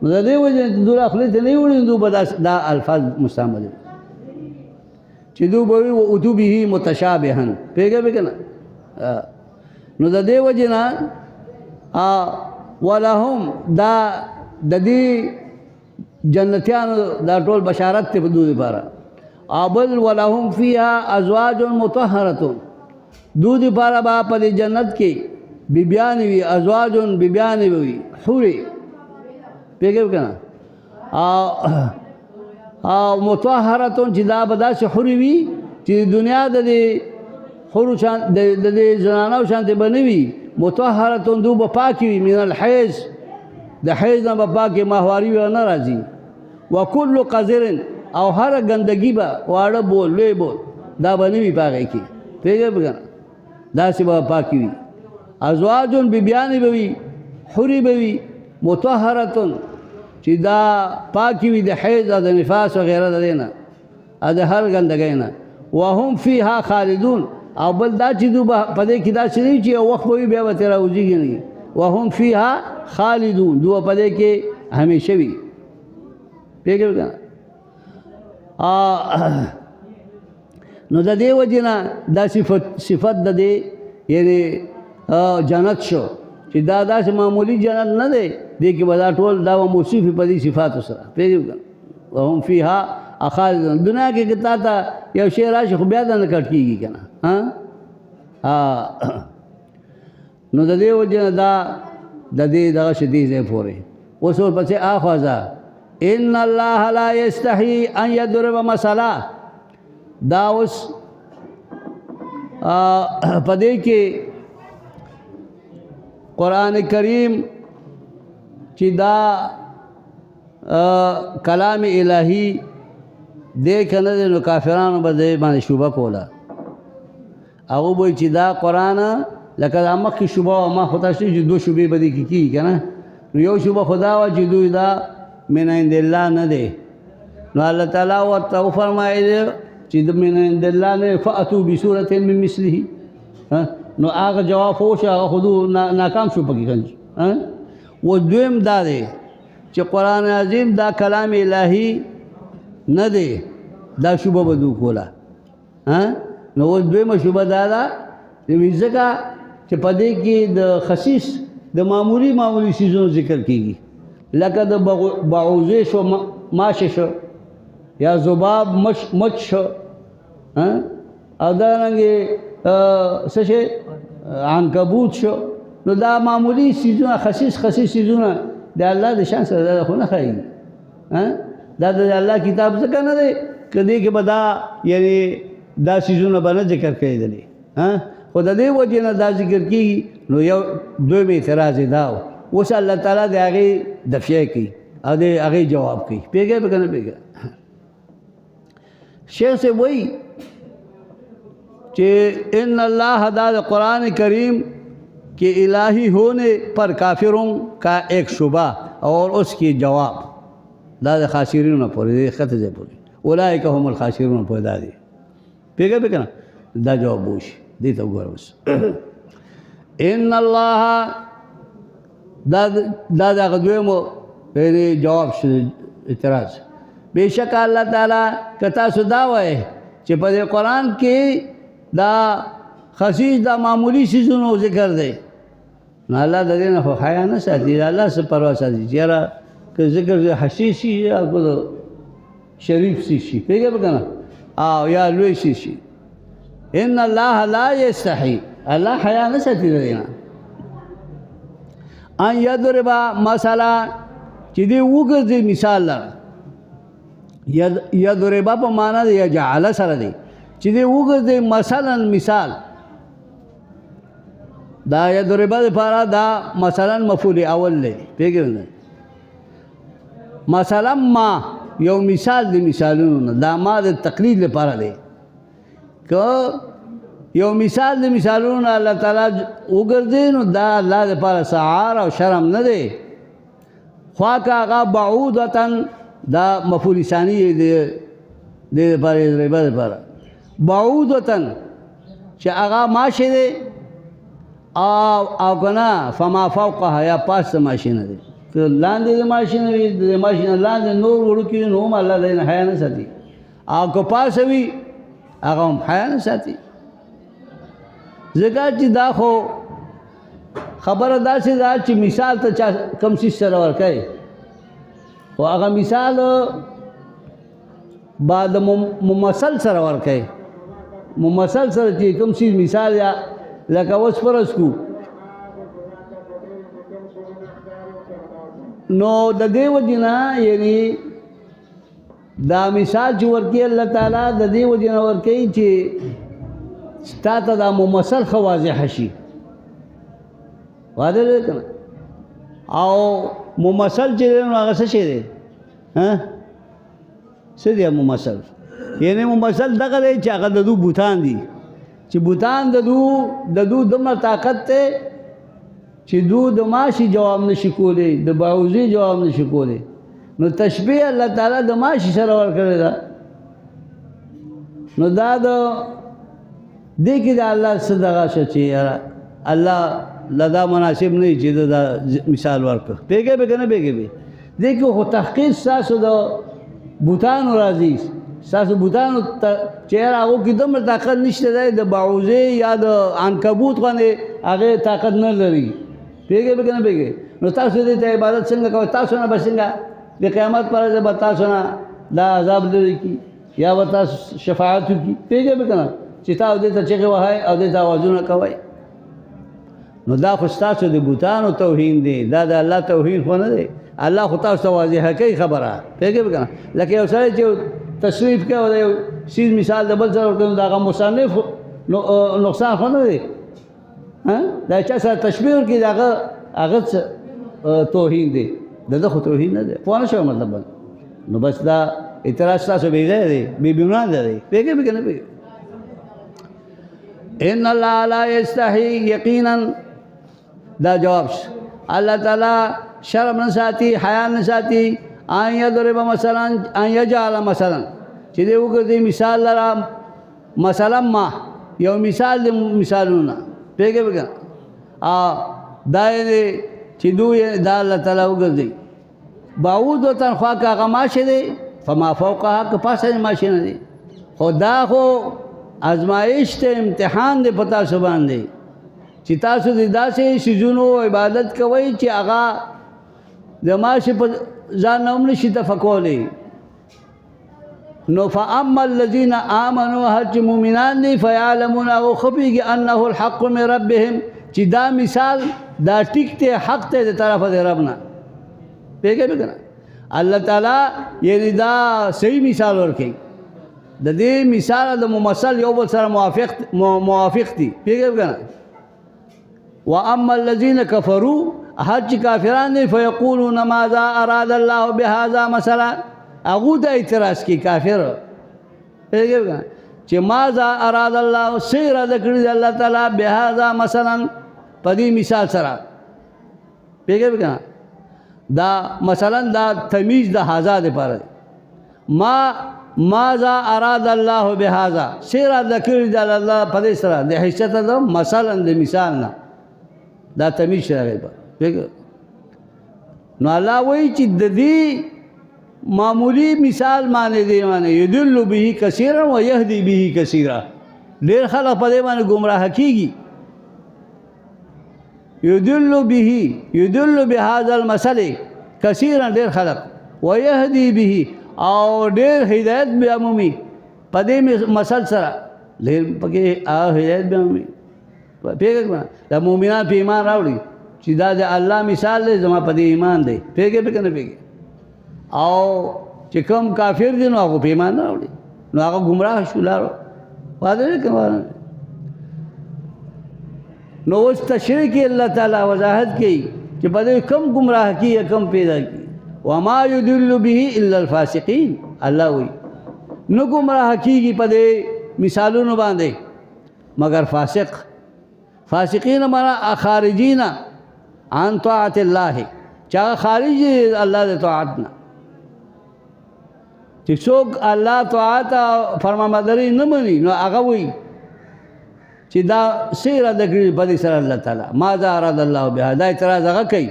نو د دې وجې دوی خولې ته نه یې وړي دوی به دا الفاظ مستعمل وي چې دوی به وي و اوتو به متشابهن، پوهېږې که نه؟ نو د دې وجې نه ولهم دا د دې جنتیانو دا ټول بشارت دی په دوی لپاره. بل ولهم فیها ازواج مطهرة، دوی لپاره به په دې جنت کې بیبیانې وي، ازواج بیبیانې به وي حورې، پوهېږې که نه؟ او مطهرة چې دا به داسې حورې وي چې دنیا د دې حورو شان د دې زنانو شانتې به نه وي. مطهرة دوی به پاکې وي من الحیض، د حیض نه به پاکې ماهواري به نه راځي. وکل قذر او هر ګندګي به واړه بول لوی بول دا به نه وي په هغې کې، پوهېږې که نه؟ داسې به پاکې وي. ازواج بیبیانې به وي حورې به وي مطهرة چې دا پاکې وي د حیض او د نفاس وغیره د دې نه او د هر ګندګۍ نه. وهم فیها خالدون او بل دا چې دوی به په دې کې داسې نه وي چې یو وخت به وي بیا به ترې راوځېږي نه. وهم فیها خالدون دوی په دې کې همیشه وي، پوهېږې که نه؟ نو د دې وجې نه دا صفت د دې یعنې جنت شو چې دا داسې معمولی جنت نه دی، دې کې به دا ټول دا به موصوف په دې صفاتو سره، پوهېږې که نه؟ وهم فیها خالدون. دنیا کې که تا ته یو شی راشي خو بیا ته نه کټ کېږي که نه. نو د دې وجې نه دا د دې دغه شي دې ځای پورې. اوس ورپسې اخذا ان الله لا یستحي ان یضرب مثلا، دا اوس په دې کې قرآن کریم چې دا کلام الهی دې که نه دی نو کافرانو به دې باندې شوبه کوله. هغه به وایي چې دا قرآن لکه دا مخکې شوبه وه ما خو تاسو چې دوه شوبې به دې کې کېږي که نه. نو یو شوبه خو دا وه چې دوی دا من عند الله نه دی، نو الله تعالی ورته وفرمایي چې د من عند الله نه فأتوا بسورة من مثله. نو هغه جواب وشو هغه خو ناکام شو پکې کنه. و دویم دا دی چې قرآن عظیم دا کلام الهی نه دی، دا شوبه به دوی کوله. نو اوس دویمه شوبه دا ده ځکه چې په دې کې د خصیص د معمولی څیزونو ذکر کېږي لکه د بعوضې شو، ماشه شو، یا ذباب مچ شو، او دارنګې څه شی عنکبوت شو. نو دا معمولی څیزونه خصیص څیزونه د الله د شان سره دا خو نه ښایي، دا د الله کتاب څنګه نه دی کدی کې بدا یعنی دا سيزونه باندې ذکر کړی خو د دې وجه نه دا ذکر کیږي نو یو دوی به اعتراض دا اوس الله تعالی د هغه دفعه کوي او د هغه جواب کوي پیګه به کنه پیګه شیخ سے وہی کہ ان اللہ حداد قرآن کریم کے الہی ہونے پر کافروں کا ایک شبہ اور اس کی جواب داد خاسرین پورے خط سے پوری اولئک هم الخاسرون پورے دادی پیگا پہ کنا دا جواب بوش دیتا گوھر بس ان اللہ دا غدویمو پہلے جواب شد اعتراض بے شک اللہ تعالیٰ کتا سداوے چې په قرآن کې دا خصیص دا معمولی سیزونو ذکر دی نو الله د دې نه خو حیا نه ساتي الله څه پروا ساتي چېرې که ذکر حسیس شي یا شریف شي پیږه به کنه او یا لوی شي ان الله لا یستحی الله حیا نه ساتي د دې نه ان یضرب مثلا چې دې وګرځي مثال لره یضرب په معنا دی یجعل سره دی چې دې وګرځي مثلا مثال دا یضرب لپاره دا مثلا مفعول اول دی پیږه مثلا ما یو مثال دی مثالونو دا ما د تقلید لپاره دی که یو مثال دی مثالونو الله تعالی وګرځي نو دا الله لپاره سعار او شرم نه دی خوا کا هغه بعودتن دا مفعول ثانی دی لپاره یضرب لپاره بعودتن چې هغه ماشه دی او کنا فما فوقها یا پاس ماشینه دی که لاندې د ماشینه وي د ماشینه لاندې نور وړوکي نو هم الله دې نه حیا نه ساتي او که پاس وي هغه هم حیا نه ساتي ځکه چې دا خو خبره داسې ده چې مثال ته چا کم څیز سره ورکوي خو هغه مثال بعد ممثل سره ورکوي ممثل سره چې کوم څیز مثال یا لکه اوس فرض کو نو د دې وجه نه یعنی دا مثال چې ورکوي الله تعالی د دې وجه نه ورکوي چې ستا ته دا ممثل ښه واضح شي واضح دی که نه او ممثل چې دی نو هغه څه شی دی څه دی ممثل یعنی ممثل دغه دی چې هغه د دو بوتان دي چې بوتان د دو دومره طاقت دی چې دو د ماشي جواب نشي کولی د باوزي جواب نشي کولی نو تشبیه الله تعالی د ماشي سره ورکړی ده نو دا د دې کې د الله څه دغه څه چې الله لدا مناسب نه چې دا مثال ورکړه پیګه به کنه پیګه به دې کې خو تحقیق ساسو د بوتان راځي ساسو بوتان چهره هغه کې دومره طاقت نشته دی د باوزي یا د عنکبوت باندې هغه طاقت نه لري پیګه به کنه پیګه نو تاسو دې ته عبادت څنګه کوئ تاسو نه بسنګا د قیامت پر ورځ به تاسو نه دا عذاب لري کی یا به تاسو شفاعت کی پیګه به کنه چې تاسو دې ته چغه وهای او دې ته आवाजونه کوي نو دا خو تاسو د بوتانو توهین دی دا د الله توهین خو نه دی الله خو تاسو واضح کوي خبره پیګه به کنه لکه یو سره چې تصریف کوي او یو سیز مثال د بل سره ورکوي دا مصنف نقصان خو نه دی دا چا سره تشبیه ورکړي هغه توهین دی دغه خو توهین نه دی پوه نه شوی مطلب نو بس دا اعتراض تاسو بې ځایه دی بې بنیاده دی پیګه به کنه پیګه ان الله لا یستحی یقینا دا جواب الله تعالی شرم نه ساتي حیا نه ساتي ان یضرب مثلا ان یجعل مثلا چې دی وګورئ مثال لرا مثلا ما یو مثال د مثالونه پیګه پیګه دا چې دوی دا الله تعالی وګورئ باود تنخوا کا غماشه دی فما فوقها که پاسه ماشه نه دی خدا خو ازمائش ته امتحان دی پتا سو باندې چې تاسو د داسې سيزونو عبادت کوئ چې هغه د ماشه په ځان هم نشي تفکولی نو فاما الذين امنوا هر مؤمنان دي فيعلمون او خفيږي انه الحق من ربهم چې دا مثال دا ټیک ته حق ته د طرفه د ربنا پیګه به کنه الله تعالی یعنی دا صحیح مثال ورکوي د دې مثال د ممثل یو بل سره موافق دي پیږي کنه واما الذين كفروا هر چې کافران دي فيقولون ماذا اراد الله بهذا مثلا هغه د اعتراض کوي کافر پیږي کنه چې ماذا اراد الله سیر د کړی الله تعالی بهذا مثلا پدې مثال سره پیږي کنه دا مثلا دا تمیز د هاذا لپاره ماذا اراد الله بهذا سیر ذکر د الله په دې سره د حیثیت د مثلا د مثال نه دا تمیز راغی نو الله وایي چې د دې معمولی مثال معنی دی معنی یدل به کثیرا و یهدی به کثیرا ډېر خلک په دې باندې گمراه کیږي یدل بهذا المثل کثیرا ډېر خلک و یهدی به او ډېر هدایت به عمومي په دې مثل سره ډېر پکې هدایت به عمومي پیږه د مؤمنان په ایمان راوړي چې دا د الله مثال دی زما په دې ایمان دی پیږه به کنه پیږه او چې کوم کافر دي نو هغه په ایمان راوړي نو هغه گمراه شو لارو واده کوي نو اوس تشریح کې الله تعالی وضاحت کوي چې په دې کم گمراه کی کم پیدا کی وما يدل به الا الفاسقين الله وی نو گمراه کیږي په دې مثالونو باندې مگر فاسقین معنا خارجین عن طاعت الله چا خارج الله د طاعت نه چې څوک الله طاعت فرمانبرداري نه مني نو هغه وی چې دا سیر د کړي په دې سره الله تعالی ماذا اراد الله بها دا اعتراض هغه کوي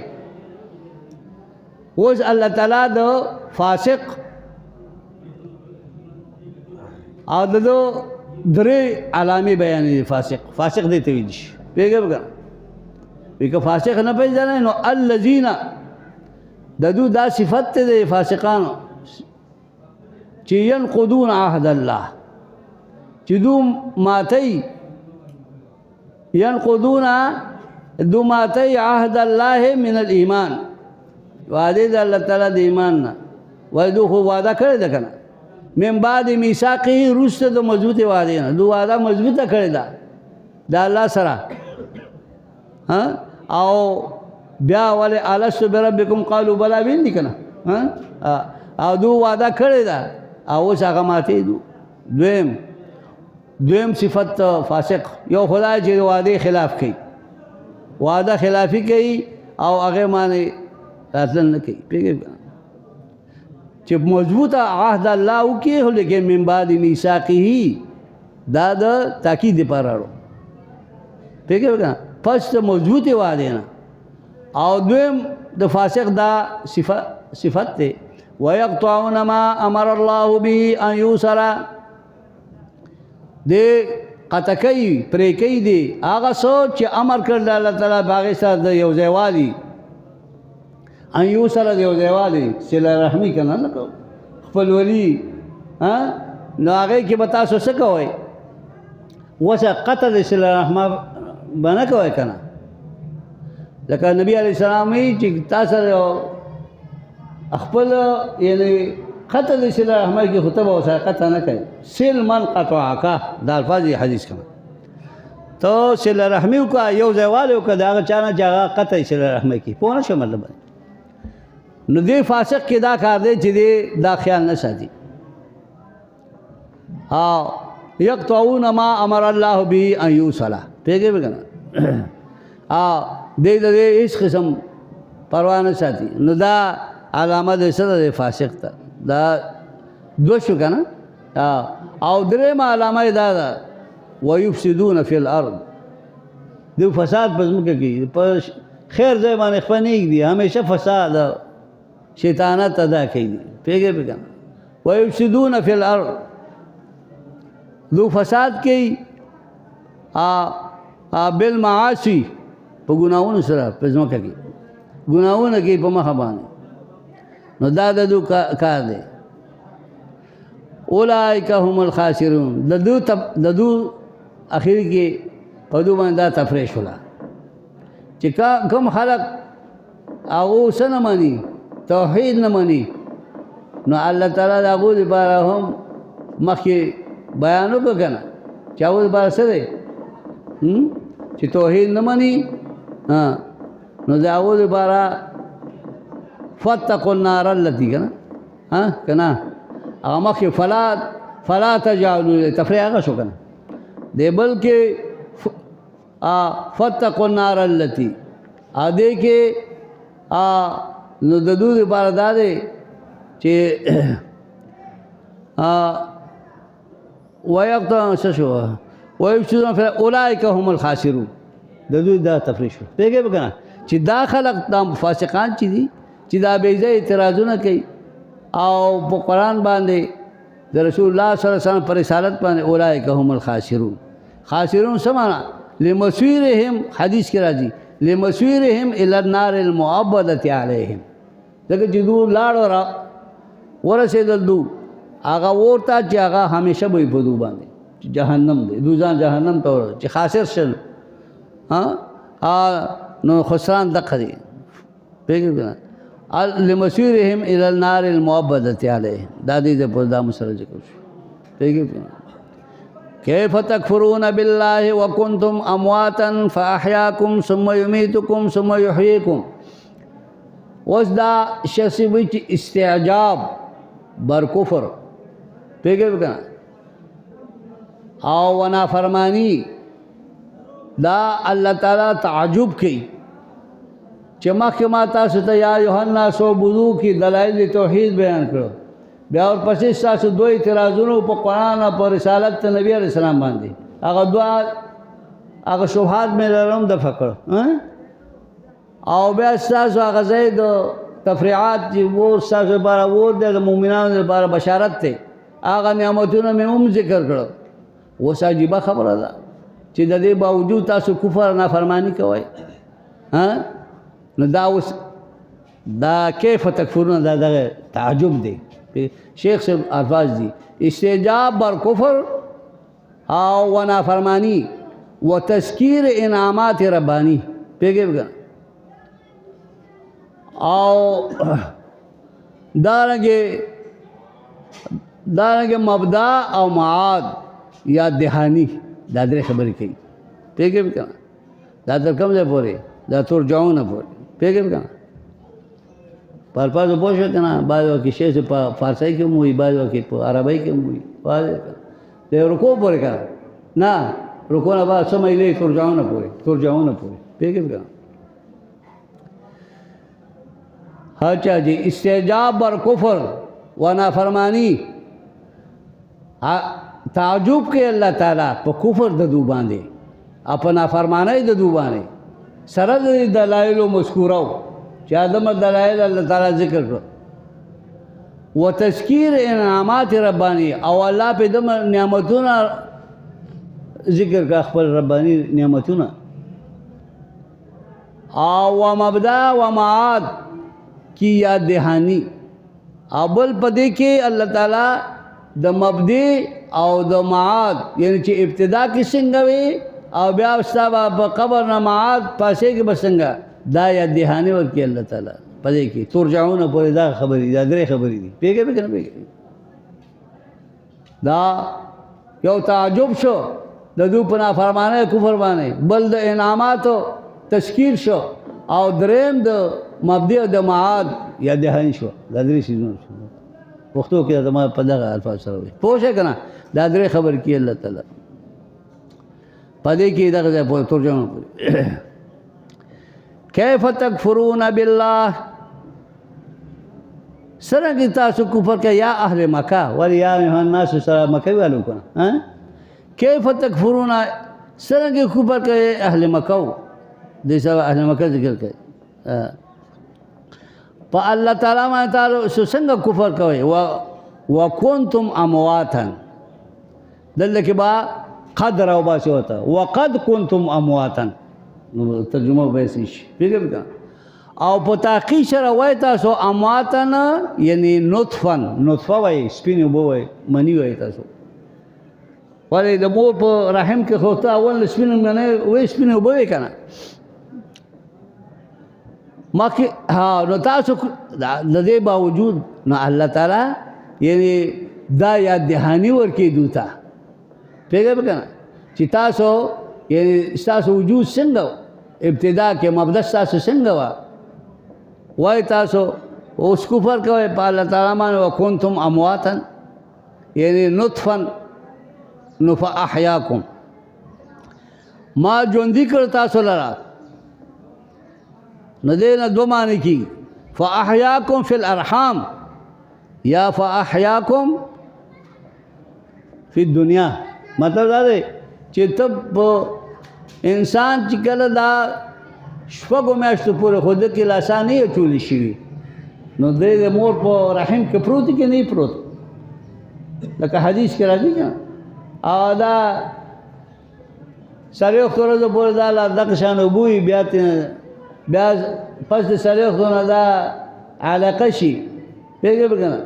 اوس الله تعالی د فاسق او د درې علامې بیانې فاسق دی ته ویل شي پیږه وکړه فاسق نه پیژنې نو الذين ددو دا صفت دی فاسقانو چې ينقضون عهد الله چې دو ماتي ينقضون دو ماتي عهد الله من الايمان وعده د الله تعالی د ایمان نه وایدو خو وعده کړی ده کنه من بعد میثاقه رسته د مضبوطه وعده نه دو وعده مضبوطه کړی ده د الله سره ها او بیا ول الست بربکم قالوا بلا وین کنه ها او دو وعده کړی ده او هغه ماته دو دویم صفت فاسق یو خدای چې وعده خلاف کوي وعده خلافی کوي او هغه معنی راتلل نه کوي پیږي چې مضبوطه عهد الله وکي هو لیکن من بعد میثاقه دا د تاکید لپاره ورو پیږي پس مضبوطه وعده نه او دویم د فاسق دا صفت ده ويقطعون ما امر الله به ان يوصل دې قطع کوي پرې کوي دي هغه سوچ چې امر کړل الله تعالی باغ سره د یو ځایوالي ان یو سره د یو ځایوالي صله رحمي کنه نه کو خپل ولی ها نو هغه کې به تاسو څه کوئ وسه قطع د صله رحمه باندې کوئ کنه لکه نبی علیہ السلام چې تاسو خپل یعنی قطع د صله رحمه کې خطبه وسه قطع نه کوي سل من قطعک دا الفاظ حدیث کما تو صله رحمی کو یو ځایوالو کو دا چانه جگہ قطع صله رحمه کې پونه شو مطلب نو دې فاسق کې دا کار دی چې دا خیال نه ساتي ها یقطعون ما امر الله به ان یوصل پیږي وګنه دې هیڅ قسم پروا نه ساتي نو دا علامه ده سره فاسق ته دا دو شو کنه او درې ما علامه دا ده ويفسدون في الارض دو فساد پس مکه کی په خیر ځای باندې خپنیک دي همیشه فساد شیطانت ادا کوي پیګه پیګه ويفسدون في الارض دو فساد کوي بالمعاصي په ګناہوں سره په ځمکه کې ګناہوں کې په مخ باندې نو دا د دو کار دی اولئک هم الخاسرون د دو اخر کې په دو باندې تفریش ولا چې کوم خلق او سن مانی توحید نه مانی نو الله تعالی د هغو دپاره هم مخکې بیان وکړه که نه چې هغو دپاره څه دی چې توحید نه مني نو د هغو دپاره فاتقوا النار التي که نه که نه هغه مخکې فلا تجعلوا تفریح هغه شو که نه دی بلکې فاتقوا النار التي دې کې نو د دوی دپاره دا دی چې ويقطعون شو ويفسدون اولئک هم الخاسرون د دوی دا تفریح شو پیږي وکنه چې دا خلق دا فاسقان چې دي چې دا بې ځای اعتراضونه کوي او په قرآن باندې د رسول الله صلی الله علیه وسلم پر رسالت باندې اولئک هم الخاسرون خاسرون سمانا لمسویرهم حدیث کې راځي لمسویرهم الى النار المؤبدة علیهم دغه چې دوی لاړ را ورسېدل دو هغه ورته چې هغه همیشه به په دوی باندې جهنم دی دوزان جهنم ته چې خاسر شل نو خسران دغه دی پیږي لمسیرهم الى النار المؤبدة علیهم دا دې په دا مسله ذکر شو پیږي کیف تکفرون بالله وکنتم امواتا فاحیاکم ثم یمیتکم ثم یحییکم اوس دا شخص وی چې استعجاب بر کفر پیږي وکنه او ونا فرمانی دا الله تعالی تعجب کوي چې مخکې ما تاسو ته یا یوحنا اعبدوا کې دلایل توحید بیان کړو بیا ورپسې تاسو دوه اعتراضونه په قرآن او په رسالت ته نبی علیہ السلام باندې هغه شبهات مې لرم د فکر او بیا تاسو هغه ځای د تفریعات چې ور تاسو لپاره ور د مؤمنانو لپاره بشارت ته هغه نعمتونه مې هم ذکر کړو اوس عجیبه خبره ده چې د دې باوجود تاسو کفر نافرمانی کوئ نو دا اوس دا کیف تکفرون دا دغه تعجب دی شیخ صاحب الفاظ دی استعجاب بر کفر او و نافرمانی و تذکیر انعامات ربانی پیږي وګا او دارنګه مبدا او معاد یا دهانی دا درې خبرې کوي پیږي وګا دا تر کوم ځای پورې دا ترجمه نه پورې پیږي وګا پر پازو پوښښ کنه بعضو کې شی په فارسی کې موي بعضو کې په عربی کې موي ته رکو پورې کړه نه رکو نه بعد سمې لې ترجمه نه پورې پیږي وګا هرچا جی استعجاب بر کفر و نافرمانی تعجب کې الله تعالی په کفر د دو باندې په نافرمانی د دو باندې سره د دلایل مذکورو چې ادم دلایل الله تعالی ذکر کړ و تذکیر انعامات ربانی او الله په دم نعمتونه ذکر کړ خپل ربانی نعمتونه او مبدا و معاد کی یاد دهانی اول پدې کې الله تعالی د مبدی او د معاد یعنی چې ابتدا کې څنګه وي او بیا استاد په قبر نه معاد پاسې کې بسنګا دا یاد دهانی ورکی الله تعالی پدې کې ترجمون پورې دا خبرې دا درې خبرې دي پیګه به کنه پیګه دا یو تعجب شو د دو پنا فرمانه کفر باندې بل د انعامات تشکیل شو او دریم د مبدی او د معاد یا دهانی شو دا درې شیزونه شو وختو کې دا ما په دغه الفاظ سره وي پوښه کنه دا درې خبر کې الله تعالی پدې کې دغه ترجمه کوي کیف تکفرون بالله سرنګ تاسو کفر کې یا اهل مکه ول یا الناس سره مکه والو کنه کیف تکفرون سرنګ کفر کې اهل مکه دې سره اهل مکه ذکر کوي په الله تعالی باندې تاسو څنګه کفر کوي وکنتم امواتا دلته کې با قدر او باسي ہوتا وقد كنتم امواتا ترجمه به شي پیګه او په تحقیق سره وای تاسو امواتن یعنی نطفه وای سپینو بو وای منی وای تاسو ولې د مور په رحم کې خوته اول سپینو منه وای سپینو بو وای کنه مخکې نو تاسو د دې باوجود نو الله تعالی یعنی دا یاد دهاني ورکړي دوی ته پوهېږئ که نه چې تاسو یعنی ستاسو وجود څنګه ابتدا کې مبدا ستاسو څنګه وه وایي تاسو اوس کفر کوئ په الله تعالی باندې وکنتم امواتا یعنی نطفا نو فاحیاکم ما ژوندي کړ تاسو لره نو دې نه دوه معنی کېږي فاحیاکم فی الارحام یا فاحیاکم فی الدنیا مطلب دا دی چې ته په انسان چې کله دا شپږو میاشتو پورې خو ده کې لاسا نه یې اچولی شوي نو دی د مور په رحم کې پروت کې نه پروت لکه حدیث کې راځي که او دا څلوېښتو ورځو پورې دا دغه شان اوبه وي بیا پس د څلوېښتو نه دا علقه شي پوهېږئ که نه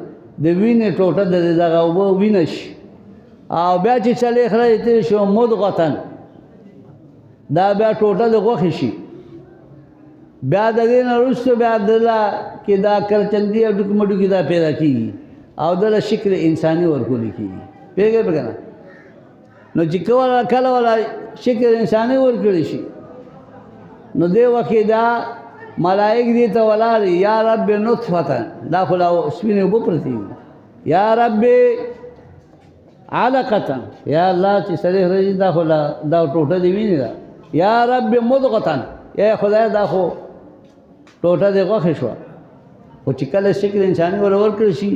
د وینې ټوټه د دغه اوبه وینه شي او بیا چې څلوېښت ورځې تېرې شي مدغتن دا بیا ټوټه د غوښې شي بیا د دې نه وروسته بیا دله کې دا کرچندي او ډوکې مډوکې دا پیدا کېږي او دله شکل انساني ورکولی کېږي پوهېږئ که نه نو چې کله والا شکل انساني ورکړی شي نو دې وخت کې دا ملائک دې ته ولاړ یا رب نطفه دا خو لا سپینې اوبه پرتې وي یا رب علقه یا الله چې څلوېښت ورځې دا خو دا ټوټه دې وینې ده یا رب مدغه یا خدای دا خو ټوټه دې غوښې شوه خو چې کله شکل انساني ور ورکړی شي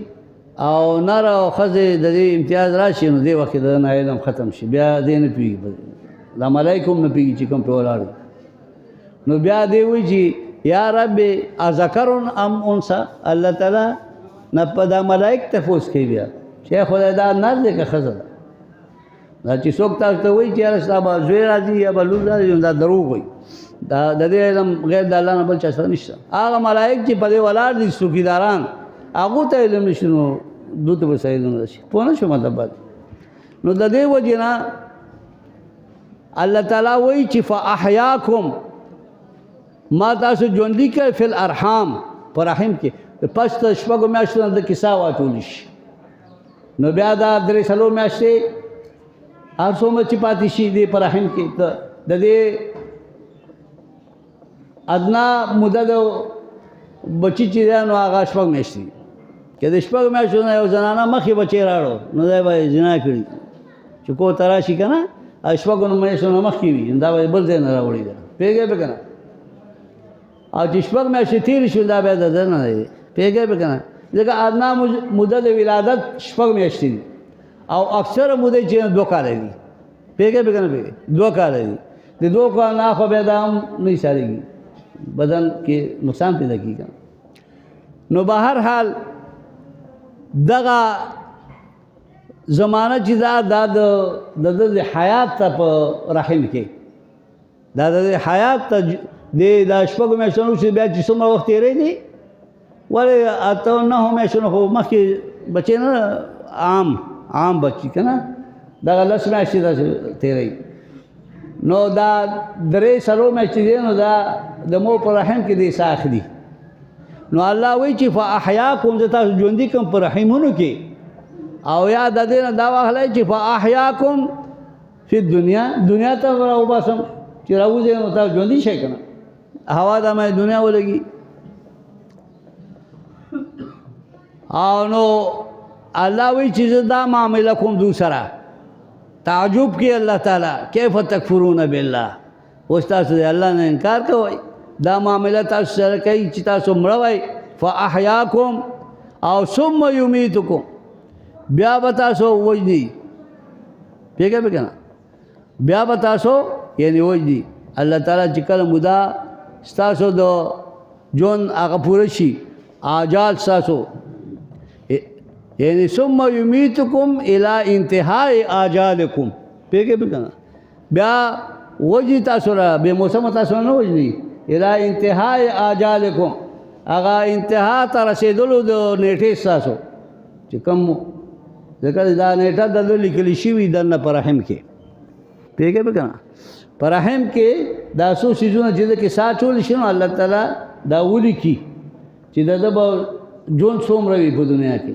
او نر او ښځې د دې امتیاز راشي نو دې وخت کې د نه علم ختم شي بیا دې نه پوهېږي دا ملایکه هم نه پوهېږي چې کوم پرې ولاړ دي نو بیا دې وایي چې یا رب اذکر ام انثى الله تعالی نه په دا ملایک تپوس کوي بیا چې خدای دا نر دی که ښځه ده دا چې څوک تاسو ته وایي چې یاره ستا به زوی راځي یا به لور راځي دا دروغ وایي دا د دې علم غیر د الله نه بل چا سره نشته هغه ملایک چې په دې ولاړ دي څوکیداران هغو ته علم نشي نو دوی ته به څه علم راشي پوه نه شو مطلب نو د دې وجې نه الله تعالی وایي چې فاحیاکم ما تاسو ژوندي کړ فی الارحام په رحم کې پس د شپږو میاشتو نه د کیسه واچولی شي نو بیا دا درې څلور میاشتې هر څومره چې پاتې شي دې په رحم کې د دې ادنا موده د بچي چې دی نو هغه شپږ میاشتې که د شپږو میاشتو نه یو زنانه مخکې بچی راوړو نو دی به یې زنا کړي چې کو ته راشي که نه شپږو میاشتو نه مخکې وي دا به بل ځای نه راوړي ده پوهېږئ به که نه او چې شپږ میاشتې تېرې شوې دا بیا د ده نه دی پوهېږئ به که نه ځکه ادنا موده د ولادت شپږ میاشتې دي او اکثره موده چې دوه کاله دي پوهېږئ به که نه پوهېږئ دوه کاله دي د دوه کال نه خو بیا دا هم نه ایسارېږي بدن کې نقصان پیدا کېږي نو به هر حال دغه زمانه چې دا د حیات ته په رحم کې دا د حیات ته دا شپږو میاشتو چې بیا چې څومره وخت تېری دی ولې اته نهو میاشتو خو مخکې بچی نه عام بچي که نه دغه لس میاشتې داسې تېری نو دا درې څلور میاشتې دی نو دا د مور په رحم کې دی ساه اخلي نو الله وایي چې فاحیاکم زه تاسو ژوندي کړم په رحمونو کې او یا د دې نه دا واخلئ چې فاحیاکم فی الدنیا دنیا ته راوباسم چې راوځئ نو تاسو ژوندي شئ که نه هوا دا مې دنیا ولګي او نو الله وایي چې زه دا معامله کوم دو سره تعجب کی اللہ تعالیٰ کیف تکفرون باللہ اوس تاسو د الله نه انکار کوئ دا معامله تاسو سره کوي چې تاسو مړوئ فاحیاکم او ثم یمیتکم بیا به تاسو وجدي پوهېږئ به که نه بیا به تاسو یعنې وجدي الله تعالی چې کله موده ستاسو د ژوند هغه پوره شي آجال ستاسو یعنی ثم یمیتکم الی انتهای آجالکم پوهېږئ به که نه بیا وجدي تاسو را بې موسمه تاسو نه وجدي الی انتهای آجالکم هغه انتها ته رسېدلو د نیټې ستاسو چې کوم ځکه دا نیټه دلته لیکلې شوي دننه په رحم کې پوهېږئ به که نه په رحم کې دا څو څیزونه چې د کې ساه اچولی شي نو الله تعالی دا ولیکي چې د ده به ژوند څومره وي په دنیا کې،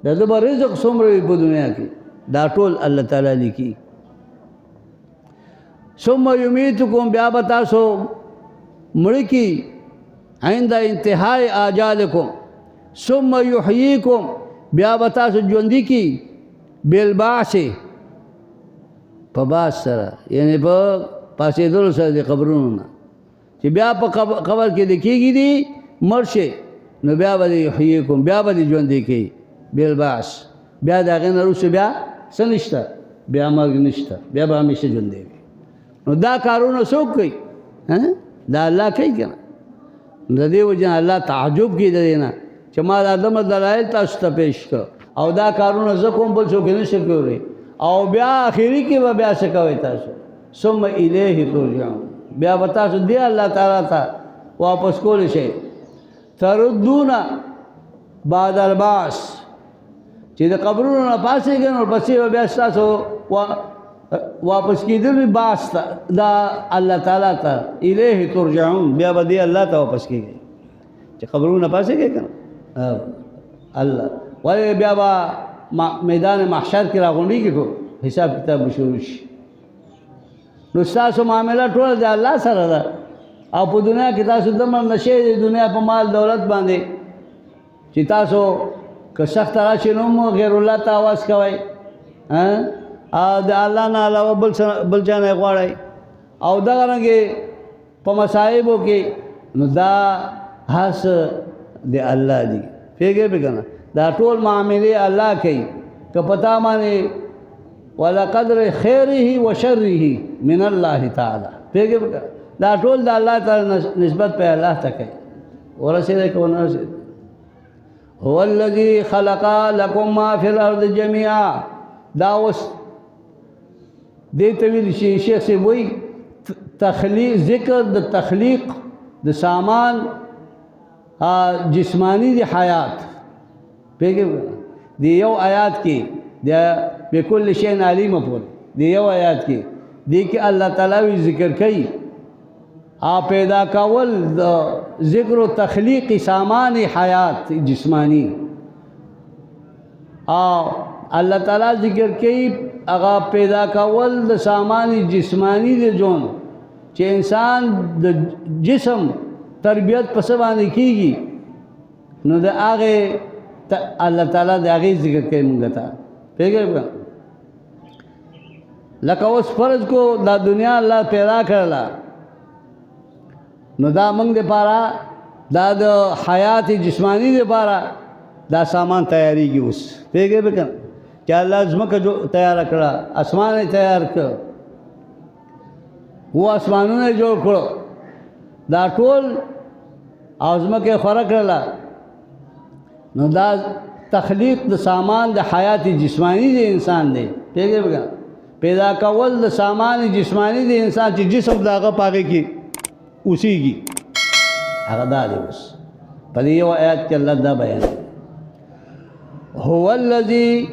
د ده به رزق څومره وي په دنیا کې، دا ټول الله تعالی لیکي. ثم یمیتکم، بیا به تاسو مړه کی عند انتهای آجالکم، ثم یحییکم، بیا به تاسو ژوندي کی بالبعث، په بعث سره، یعنی په پاسېدلو سره د قبرونو نه، چې بیا په قبر کې د کېږي دي مړ شي، نو بیا به د یحییکم، بیا به د ژوندي کی بالبعث، بیا د هغې نه وروسته بیا څه نشته، بیا مرګ نشته، بیا به همیشه ژوندی وي. نو دا کارونه څوک کوي؟ دا الله کوي که نه؟ د دې وجه نه الله تعجب کوي د دې نه چې ما دا دومره دلایل تاسو ته پیش کړ او دا کارونه زه کوم، بل څوک نه شي کولی، او بیا آخري کې به بیا څه کوئ تاسو؟ ثم الیه ترجعون، بیا به تاسو دې الله تعالی ته واپس کولی شئ. تردون بعد البعث، چې د قبرونو نه پاسېږئ نو پسې به بیا ستاسو واپس کېدل وي بعث ته، دا الله تعالی ته الیه ترجعون، بیا به دې الله ته واپس کېږئ چې قبرونو نه پاسېږئ که نه الله، ولې بیا به میدان محشر کې راغونډېږي، ټول حساب کتاب به شروع شي. نو ستاسو معامله ټوله د الله سره ده، او په دنیا کې تاسو دومره نشئ د دنیا په مال دولت باندې چې تاسو که سخت راشي نو هم غیر الله ته آواز کوئ، د الله نه علاوه بل چا نه غواړئ، او دغه رنګې په مصائبو کې، نو دا هر څه د الله دي، پوهېږئ پې که نه؟ دا ټول معاملې الله کوي، که په تا باندې ولقدر خیره و شره من الله تعالی، پوهېږئ پې که؟ دا ټول د الله تعالی نسبت په الله ته کوي. ورسېدی که ونه رسېدی؟ هو الذي خلق لكم ما في الارض جميعا، دا اوس دې ته ویل شي، شیخ صاحب وایي تخلیق، ذکر د تخلیق د سامان جسمانی د حیات، پوهېږئ د یو آیات کې د بكل شیء علیم پورې د یو آیات کې دې کې الله تعالی ذکر کوي پیدا کول د ذکر و تخلیق سامان حیات جسمانی، اللہ تعالیٰ ذکر کئی اغا پیدا کول د سامان جسمانی د جون چې انسان د جسم تربیت پس باندې کیږي، نو د هغه الله تعالیٰ د هغه ذکر کوي مونږ ته، پیږئ؟ لکه اوس فرض کو دا دنیا الله پیدا کړله، نو دا موږ دپاره دا د حیات جسمانی دپاره دا سامان تیاریږي اوس، پوهېږئ به که نه؟ چې الله ځمکه تیاره کړه، اسمان یې تیار کړ، و اسمانونه یې جوړ کړو، دا ټول او ځمکه یې خوره کړله، نو دا تخلیق د سامان د حیات جسمانی د انسان دی، پوهېږئ به که نه؟ پیدا کول د سامان جسمانی د انسان چې جسم د هغه په هغې کې اوسیږي، هغه دا دی. اوس په دې یو آیات کې الله دا بیان، هو الذي